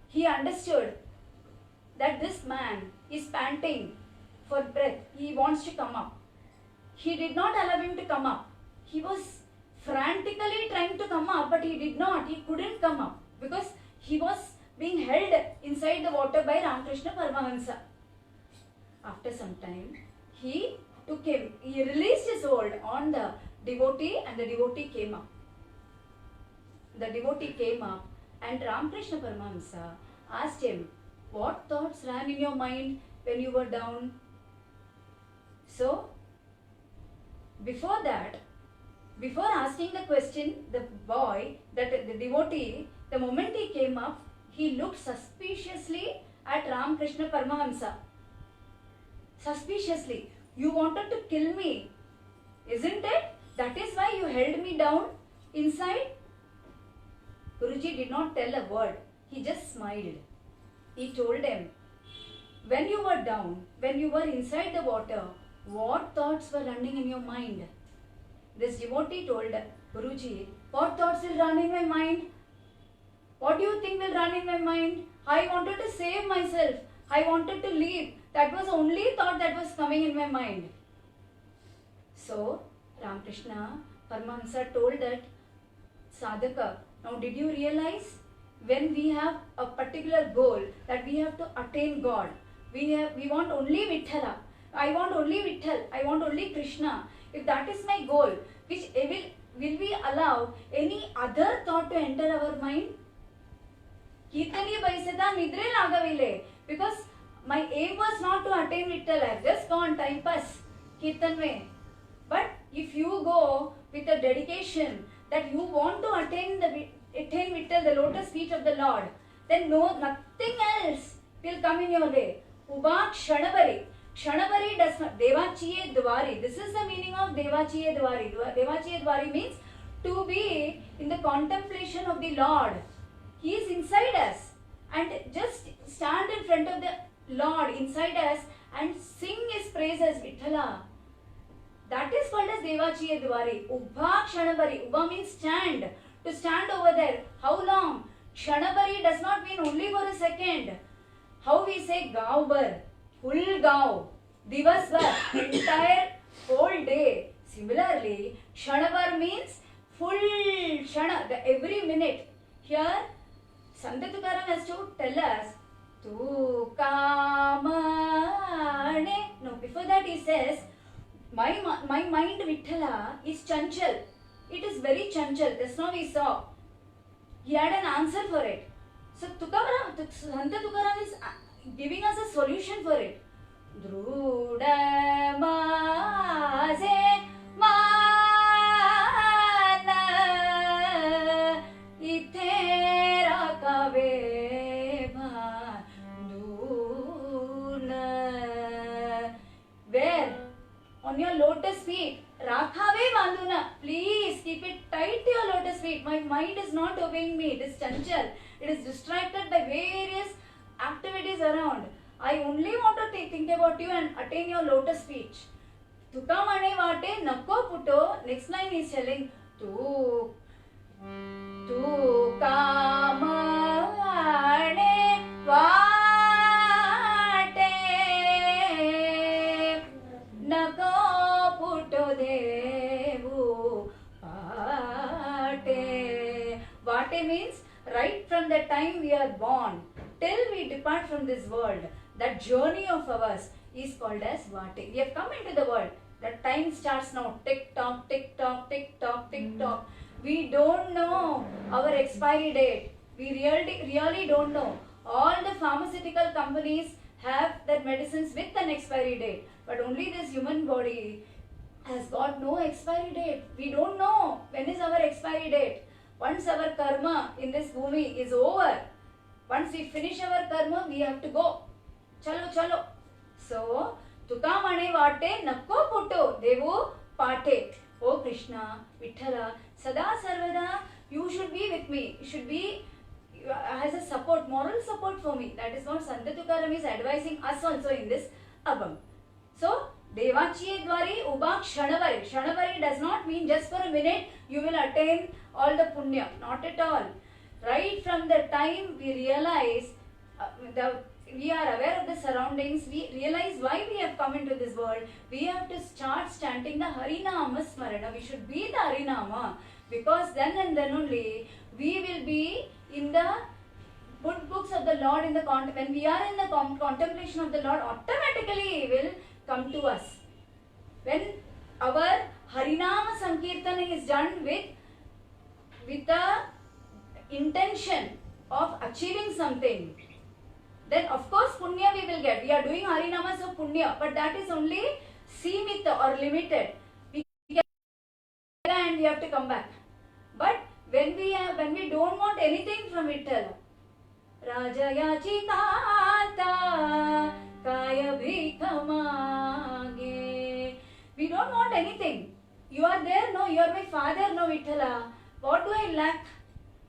He understood that this man is panting for breath. He wants to come up. He did not allow him to come up. He was frantically trying to come up, but he did not. He couldn't come up because he was being held inside the water by Ramakrishna Paramahamsa. After some time, he took him. He released his hold on the devotee, and the devotee came up. The devotee came up, and Ramakrishna Paramahamsa asked him, "What thoughts ran in your mind when you were down?" So, before that, before asking the question, the boy, the devotee, the moment he came up, he looked suspiciously at Ramakrishna Paramahamsa. Suspiciously. You wanted to kill me, isn't it? That is why you held me down inside? Guruji did not tell a word. He just smiled. He told him, when you were down, when you were inside the water, what thoughts were running in your mind? This devotee told Guruji, what thoughts will run in my mind? What do you think will run in my mind? I wanted to save myself. I wanted to leave. That was the only thought that was coming in my mind. So, Ramakrishna Paramahamsa told that sadhaka, now did you realize when we have a particular goal that we have to attain God, we want only Vithala. I want only Vitthal. I want only Krishna. If that is my goal, which will we allow any other thought to enter our mind? Kirtani baisada nidre lagavile. Because my aim was not to attain Vitthal. I have just gone time pass. Kirtan mein. But if you go with a dedication that you want to attain Vitthal, the lotus feet of the Lord, then nothing else will come in your way. Ubha Kshanabari. Kshanabari does not. Devachiye Dwari. This is the meaning of Devachiye Dwari. Devachiye Dwari means to be in the contemplation of the Lord. He is inside us. And just stand in front of the Lord inside us and sing His praises, Vithala. That is called as Devachiye Dwari. Ubha Kshanabari. Ubha means stand. To stand over there. How long? Kshanabari does not mean only for a second. How we say Gaubar. Full Gau. Divasvar. Entire whole day. Similarly, Kshanabhar means full Kshana. Every minute. Here, Sant Tukaram has to tell us Tu Kamane. No, before that he says, my mind Vithala is chanchal. It is very chanchal. Just now we saw. He had an answer for it. So Sant Tukaram is giving us a solution for it. Druda maze mana ithera kave banduna. Where? On your lotus feet. Rakhave banduna. Please keep it tight to your lotus feet. My mind is not obeying me. It is chanchal. It is distracted by various activities around. I only want to think about you and attain your lotus feet. Tukamane vate nakko puto. Next line is telling tu kamane vate nakko puto devu vate. Vate means right from the time we are born till we depart from this world, that journey of ours is called as Vate. We have come into the world. That time starts now. Tick tock, tick tock, tick tock, tick tock. We don't know our expiry date. We really don't know. All the pharmaceutical companies have their medicines with an expiry date. But only this human body has got no expiry date. We don't know when is our expiry date. Once our karma in this bhumi is over, once we finish our karma, we have to go. Chalo, chalo. So, Tukamane vate nakko putto devu pate. Oh Krishna, Vithala, Sada Sarvada, you should be with me. You should be as a support, moral support for me. That is what Sant Tukaram is advising us also in this abhang. So, Devachiye Dwari Ubha Kshanabari. Kshanabari does not mean just for a minute you will attain all the punya. Not at all. Right from the time we realize the we are aware of the surroundings, we realize why we have come into this world, we have to start chanting the Harinama Smarana. We should be the Harinama, because then and then only we will be in the good books of the Lord. When we are in the contemplation of the Lord, automatically He will come to us. When our Harinama Sankirtana is done with the intention of achieving something, then of course punya we will get. We are doing Harinamas of punya, but that is only simita or limited. We get and we have to come back. But when we don't want anything from Vittal, Rajayachitata Kaya Bhikamage, we don't want anything. You are there, no, you are my father, no Vittala. What do I lack?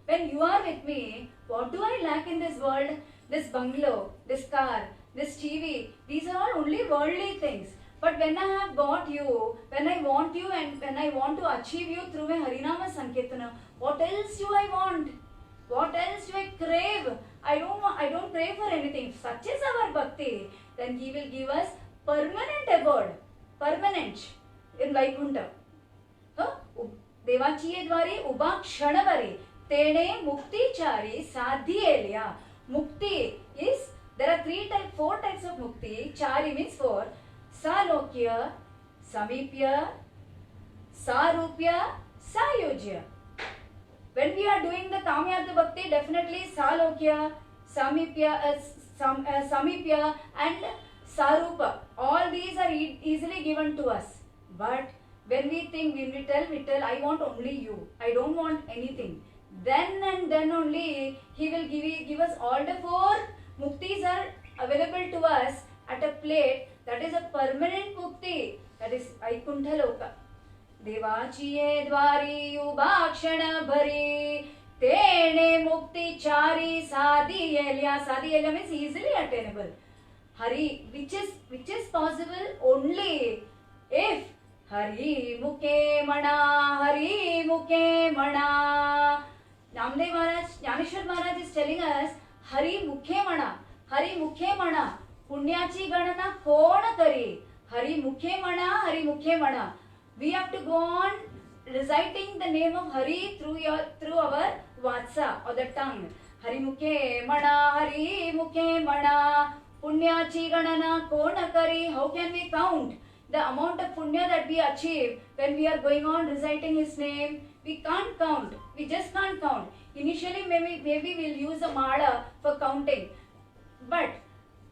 When you are with me, what do I lack in this world? This bungalow, this car, this TV, these are all only worldly things. But when I have got you, when I want you and when I want to achieve you through my Harinama Sankirtana, what else do I want? What else do I crave? I don't crave for anything. If such is our bhakti, then He will give us permanent abode, permanent in Vaikuntha. देवाची द्वारे उभा क्षणवरे तेणे मुक्तिचारी साध्येल्या. Mukti is, there are four types of mukti. Chari means four. Salokya, Samipya, Sarupya, Sayojya. When we are doing the Kamyartha Bhakti, definitely Salokya, Samipya, Samipya and Sarupa. All these are easily given to us. But when we tell, I want only you, I don't want anything, then and then only He will give us all the four muktis are available to us at a plate. That is a permanent mukti. That is Vaikuntha Loka. Devachiye dvari ubhakshana bhari tene mukti chari sadiyelya. Sadiyelya means easily attainable. Hari, which is possible only if Hari Mukhe Mana, Hari Mukhe Mana. Namdev Maharaj, Jnaneshwar Maharaj is telling us, Hari Mukhe Mana, Hari Mukhe Mana, Punyachi Ganana Kona Kare, Hari Mukhe Mana, Hari Mukhe Mana. We have to go on reciting the name of Hari through our vatsa or the tongue. Hari Mukhe Mana, Hari Mukhe Mana, Punyachi Ganana Kona Kare. How can we count the amount of punya that we achieve when we are going on reciting His name? We can't count. We just can't count. Initially, maybe we'll use a mala for counting. But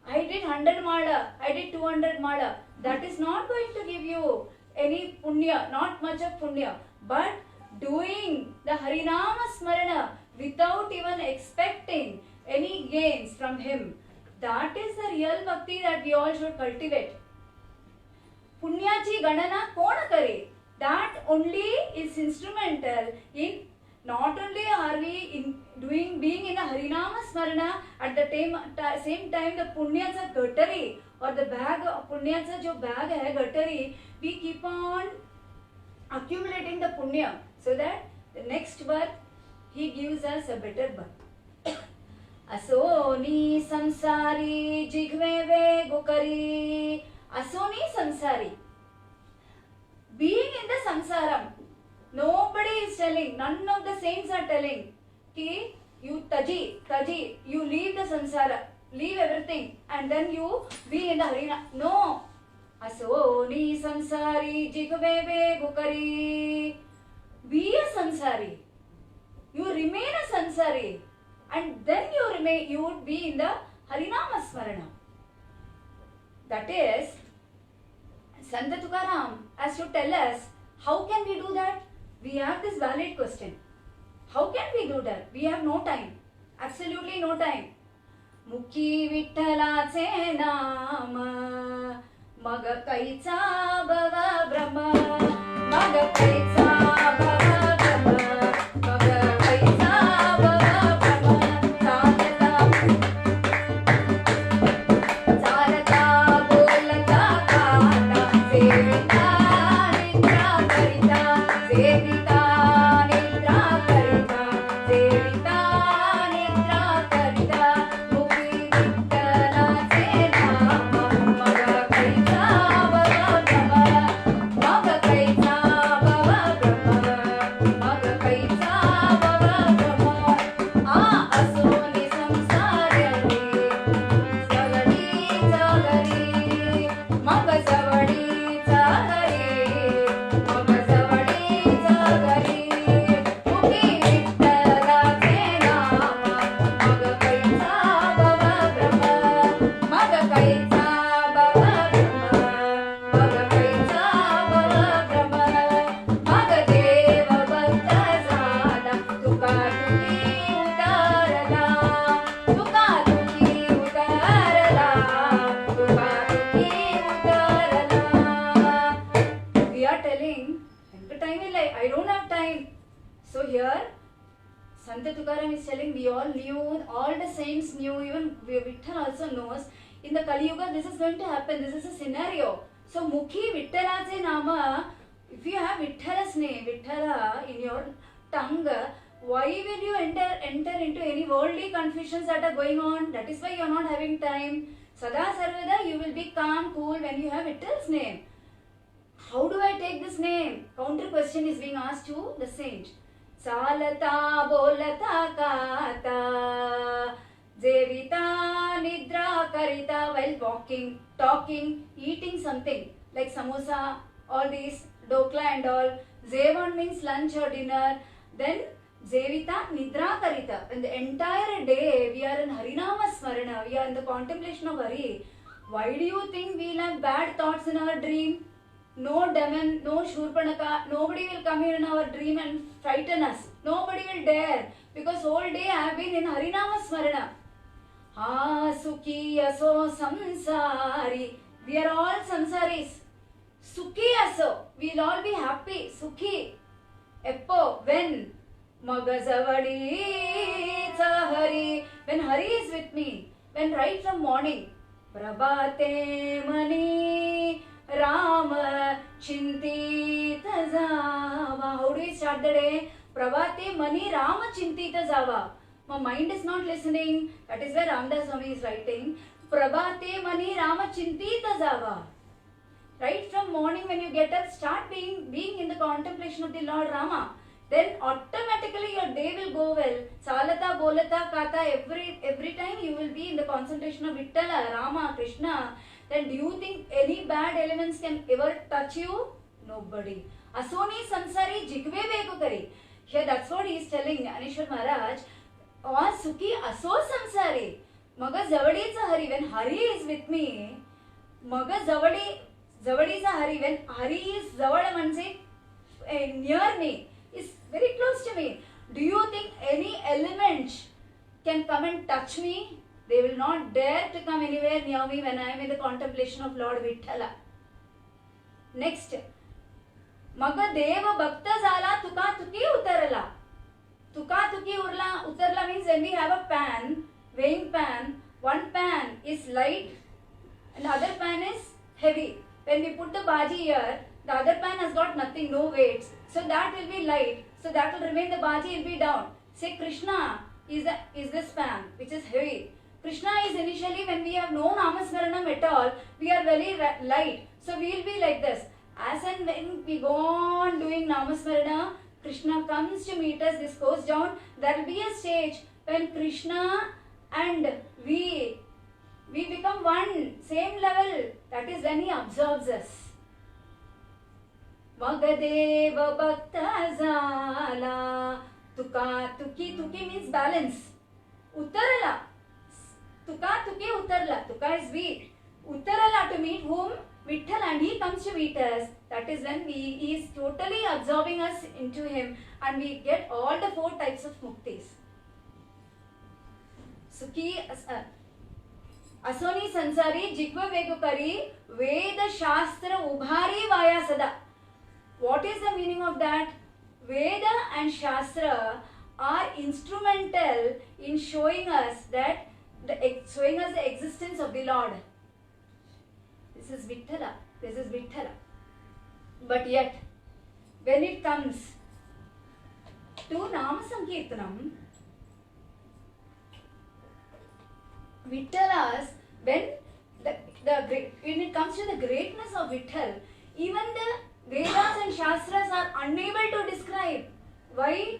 I did 100 mala, I did 200 mala. That is not going to give you any punya, not much of punya. But doing the Harinama Smarana without even expecting any gains from Him, that is the real bhakti that we all should cultivate. Punyachi Ganana Kona Kare. That only is instrumental in, not only are we being in a Harinama Smarana, at the same time the punyas are guttary, or the bag of punyas jo bag hai guttary, we keep on accumulating the punya so that the next birth He gives us a better birth. Asoni samsari jigve ve gukari. Asoni samsari. Being in the samsaram, nobody is telling, none of the saints are telling, ki you taji, you leave the samsara, leave everything and then you be in the harina. No. Asoni samsari jigveve gukari. Be a samsari. You remain a samsari and then you would be in the Harinama Smarana. That is, Sant Tukaram has to tell us, how can we do that? We have this valid question. How can we do that? We have no time. Absolutely no time. Mukhi Vittalache Nama Maga Kaitsa Bhava Brahma Maga Kaitsa Bhava Brahma Maga Kaitsa Bhava Brahma Tadala Sarata Bolata Kata Sevita Nitra Karita Sevita Nitra Karita Sevita Nitra Karita Mukhi Vittala knew, all the saints knew, even Vitthal also knows. In the Kali Yuga, this is going to happen. This is a scenario. So Mukhi Vitthalache Nama, if you have Vitthala's name, Vitthala in your tongue, why will you enter into any worldly confusions that are going on? That is why you are not having time. Sada Sarvada, you will be calm, cool when you have Vitthal's name. How do I take this name? Counter question is being asked to the saint. Salata bolata kata Jevita nidra karita, while walking, talking, eating something like samosa, all these, dokla and all. Zevan means lunch or dinner. Then Jevita nidra karita. When the entire day we are in Harinama Smarana, we are in the contemplation of Hari. Why do you think we will have bad thoughts in our dream? No demon, no Shurpanaka, nobody will come in our dream and frighten us. Nobody will dare, because whole day I have been in Harinama Smarana. Ha Sukhi Aso Samsari. We are all samsaris. Sukhi Aso. We will all be happy. Sukhi. Eppo. When? Magazavadi Hari. When Hari is with me. When right from morning. Prabhate Mani Rama Chintita Zava. How do we start the day? Prabhate Mani Rama Chintita Zava. My mind is not listening. That is where Ramdas Swami is writing. Prabhate Mani Rama Chintita Zava. Right from morning when you get up, start being in the contemplation of the Lord Rama. Then automatically your day will go well. Salata, Bolata, Kata, every time you will be in the concentration of Vittala, Rama, Krishna. Then do you think any bad elements can ever touch you? Nobody. Asoni samsari jikve vegu kari. Here that's what he is telling Anishwar Maharaj. Or Sukhi aso samsari. Maga zavadi is a Hari. When Hari is with me, Maga zavadi is a Hari. When Hari is zavada manse near me, is very close to me. Do you think any element can come and touch me? They will not dare to come anywhere near me when I am in the contemplation of Lord Vitthala. Next. Maga deva bhakta zala tuka tuki utarala. Tuka tuki utarla means when we have a pan, weighing pan, one pan is light and the other pan is heavy. When we put the baji here, the other pan has got nothing, no weights. So that will be light. So that will remain, the baji will be down. Say Krishna is this pan which is heavy. Krishna is initially, when we have no Namasmaranam at all, we are very light. So we will be like this. As and when we go on doing Namasmarana, Krishna comes to meet us, this goes down. There will be a stage when Krishna and we become one, same level. That is when he absorbs us. Magadeva Bhakta Zala. Tuka Tuki. Tuki means balance. Uttarala. Tuka Tuki Uttarala. Tuka is we. Uttarala to meet whom? Vitthal, and he comes to meet us. That is when he is totally absorbing us into him and we get all the 4 types of muktis. Sukhi Asoni Sansari Jikva Vegukari Veda Shastra Ubhari Vaya Sada. What is the meaning of that? Veda and Shastra are instrumental in showing us the existence of the Lord. This is Vitthala. This is Vitthala. But yet, when it comes to Nama Sankirtanam, Vitthalas, when it comes to the greatness of Vitthal, even the Vedas and Shastras are unable to describe. Why?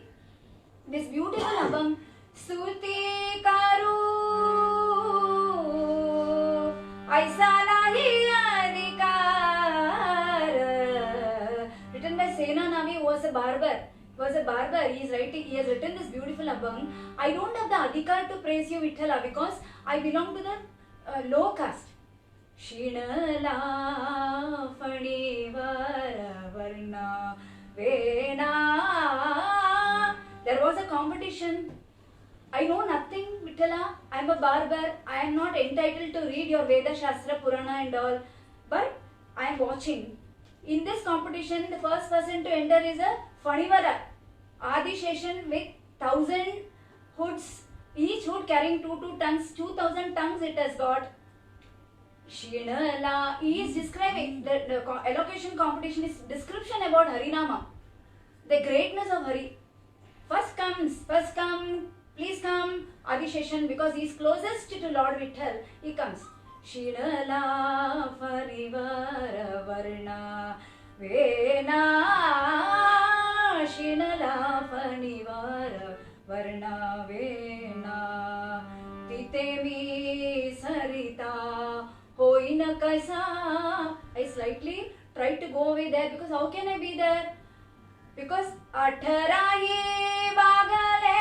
This beautiful abhang, Suti Karu Aisa Nahi Adhikar, written by Sena Nami, who was a barber. He has written this beautiful abhang. I don't have the adhikar to praise you, Vitthala, because I belong to the low caste. Shinala Fani Varna Vena. There was a competition. I know nothing, Vitthala. I am a barber. I am not entitled to read your Veda, Shastra, Purana and all. But I am watching. In this competition, the first person to enter is a Fanivara, Adi Sheshan with 1000 hoods Each hood carrying two tongues, 2000 tongues it has got. Shinala, he is describing the elocution competition is description about Harinama, the greatness of Hari. First come, please come, Adisheshan, because he is closest to Lord Vitthal, he comes. Shinala Parivara Varna Vena, Shinala Parivara Varna Vena, Titemi Sarita, Hoina Kaisa. I slightly tried to go away there because how can I be there? Because Atharahi Bagale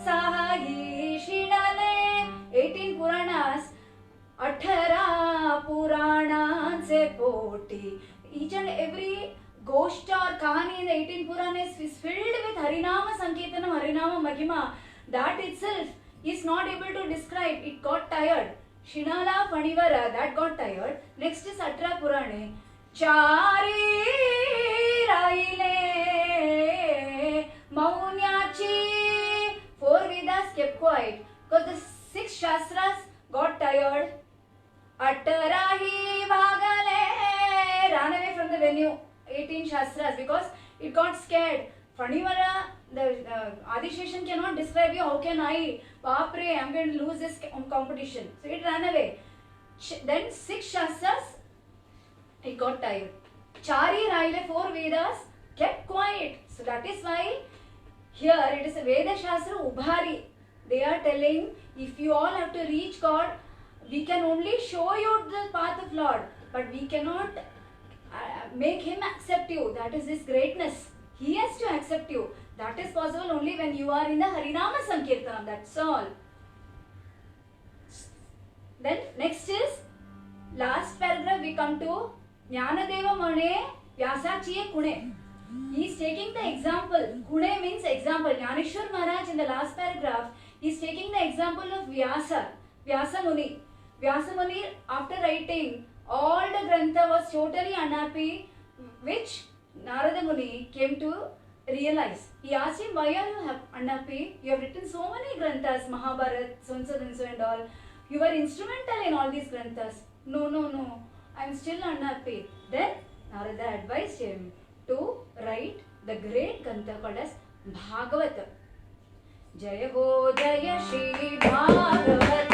Sahi Shinale, 18 Puranas, Athara Puranan se poti. Each and every ghost or kahani in the 18 Puranas is filled with Harinama Sankirtanam, Harinama Mahima. That itself is not able to describe. It got tired. Shinala Panivara, that got tired. Next is Atra Purane. Chari Raile Maunyachi. 4 Vedas kept quiet because the 6 Shastras got tired. Attarahi Bhagale ran away from the venue. 18 Shastras because it got scared. Panivara, the Adisheshan cannot describe you. How can I? Bapre, I am going to lose this competition. So it ran away. Then 6 Shastras, it got tired. Chari Raile, 4 Vedas kept quiet. So that is why here it is a Veda Shastra Ubhari. They are telling, if you all have to reach God, we can only show you the path of Lord, but we cannot make him accept you. That is his greatness. He has to accept you. That is possible only when you are in the Harinama Sankirtanam. That's all. Then next is last paragraph we come to Jnanadeva Mane Vyasachiye Kune. He is taking the example. Kune means example. Jnaneshwar Maharaj in the last paragraph is taking the example of Vyasa Muni. Vyasa Muni, after writing all the Grantha, was totally unhappy, which Narada Muni came to realize. He asked him, why are you unhappy? You have written so many Granthas, Mahabharata, so and so and all. You were instrumental in all these Granthas. No, I am still unhappy. Then Narada advised him to write the great Grantha called as Bhagavata. Jaya Ho Jaya Shri Bhagavata.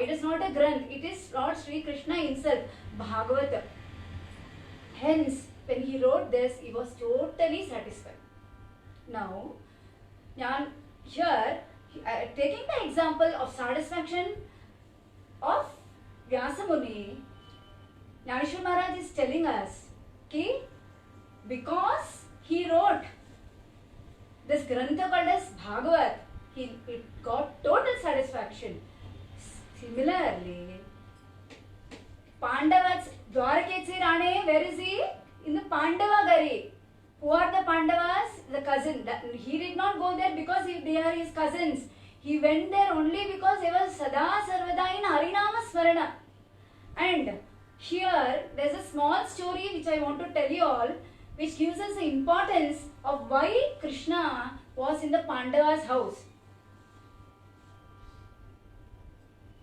It is not a Granth, it is Lord Sri Krishna himself, Bhagavata. Hence, when he wrote this, he was totally satisfied. Now, here, taking the example of satisfaction of Vyasa Muni, Jnaneshwar Maharaj is telling us कि because he wrote this Grantha called as Bhagavat, it got total satisfaction. Similarly, Pandavas, Dwaraketsi Rane, where is he? In the Pandava Gari. Who are the Pandavas? The cousin. He did not go there because they are his cousins. He went there only because they were Sada Sarvada in Harinama Smarana. And here, there is a small story which I want to tell you all, which gives us the importance of why Krishna was in the Pandavas' house.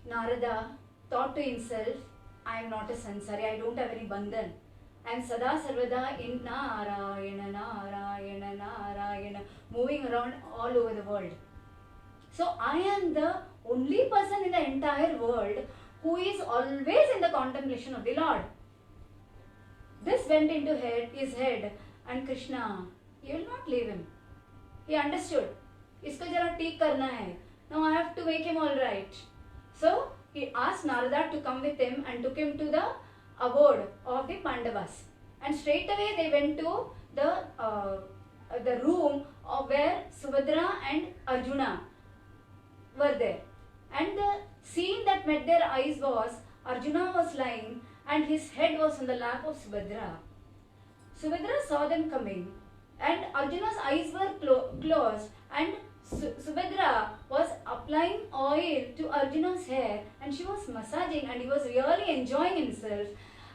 Narada thought to himself, I am not a sansari, I don't have any bandhan. I am Sada Sarvada in Narayana, Narayana, Narayana, moving around all over the world. So I am the only person in the entire world who is always in the contemplation of the Lord. This went into his head, and Krishna, you will not leave him. He understood. Isko jara theek karna hai. Now I have to make him all right. So he asked Narada to come with him and took him to the abode of the Pandavas. And straight away they went to the room of where Subhadra and Arjuna were there. And the scene that met their eyes was Arjuna was lying and his head was on the lap of Subhadra. Subhadra saw them coming and Arjuna's eyes were closed and Subhadra was applying oil to Arjuna's hair and she was massaging and he was really enjoying himself.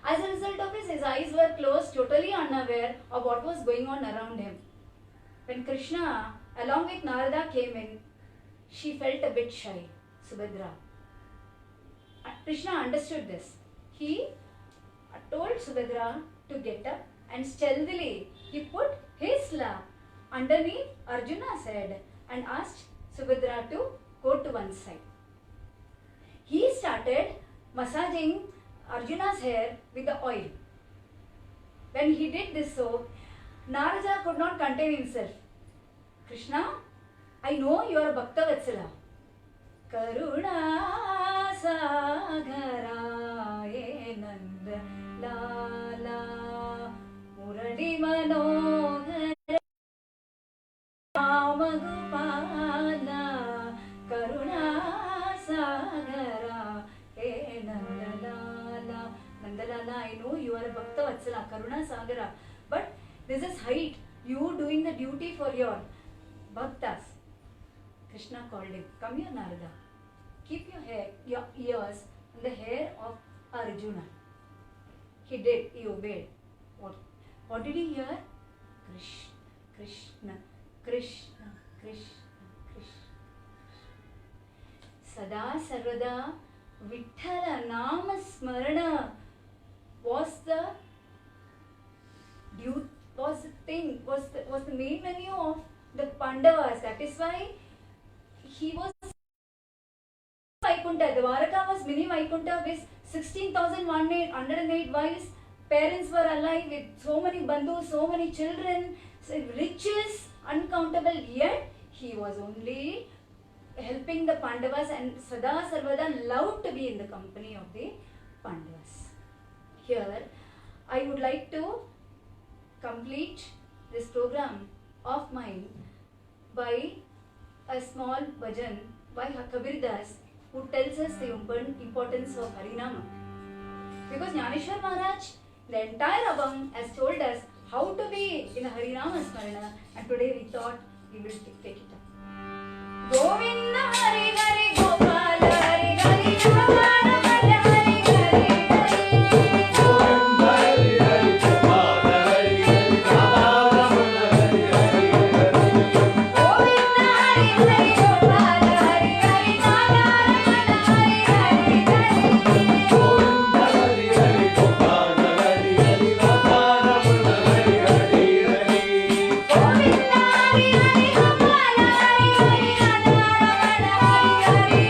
As a result of this, his eyes were closed, totally unaware of what was going on around him. When Krishna, along with Narada, came in, she felt a bit shy, Subhadra. Krishna understood this. He told Subhadra to get up and stealthily he put his lap underneath Arjuna's head and asked Subhadra to go to one side. He started massaging Arjuna's hair with the oil. When he did this so, Narada could not contain himself. Krishna, I know you are a Bhakta Vatsala. Karuna Sagara Ye Nanda Lala Murali Manohara Ramagopala Karuna Sagara Ye Nanda Lala. Nandalala, I know you are a Bhakta Vatsala, Karuna Sagara. But this is height. You doing the duty for your Bhaktas. Krishna called him. Come here, Narada. Keep your ears on the hair of Arjuna. He did. He obeyed. What did he hear? Krishna, Krishna, Krishna, Krishna, Krishna. Sada Sarvada Vithala Nama Smarana was the main menu of the Pandavas. That is why he was Vaikuntha. Dwaraka was mini Vaikuntha with 16,108 wives. Parents were alive with so many bandhus, so many children, riches uncountable. Yet he was only helping the Pandavas and Sada Sarvada loved to be in the company of the Pandavas. Here, I would like to complete this program of mine by a small bhajan by Kabir Das, who tells us the importance of Harinama. Because Jnaneshwar Maharaj, the entire Abhang, has told us how to be in a Harinama Smarana, and today we thought we will take it up. Govinda Hari Hari Gopala Hari Hari Rama Rama Hari Hari Hari. Govinda Hari Hari Gopala Hari Hari Rama Rama Hari Hari Hari. Govinda Hari Hari Gopala Hari Hari Rama Rama Hari Hari Hari. Govinda Hari Hari Gopala Hari Hari Rama Rama Hari Hari Hari. Govinda Hari Hari Gopala Hari Hari Rama Rama Hari Hari.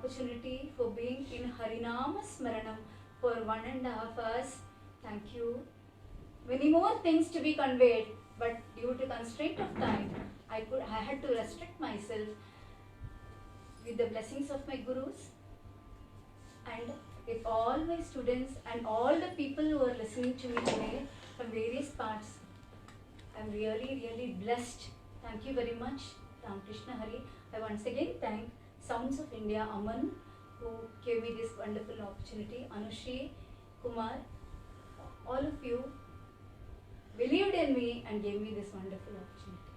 opportunity, for being in Harinama Smaranam for 1.5 hours. Thank you. Many more things to be conveyed, but due to constraint of time, I had to restrict myself with the blessings of my gurus. And if all my students and all the people who are listening to me today from various parts, I'm really blessed. Thank you very much, Ramakrishna Hari. I once again thank Sounds of India, Aman, who gave me this wonderful opportunity, Anushri, Kumar, all of you believed in me and gave me this wonderful opportunity.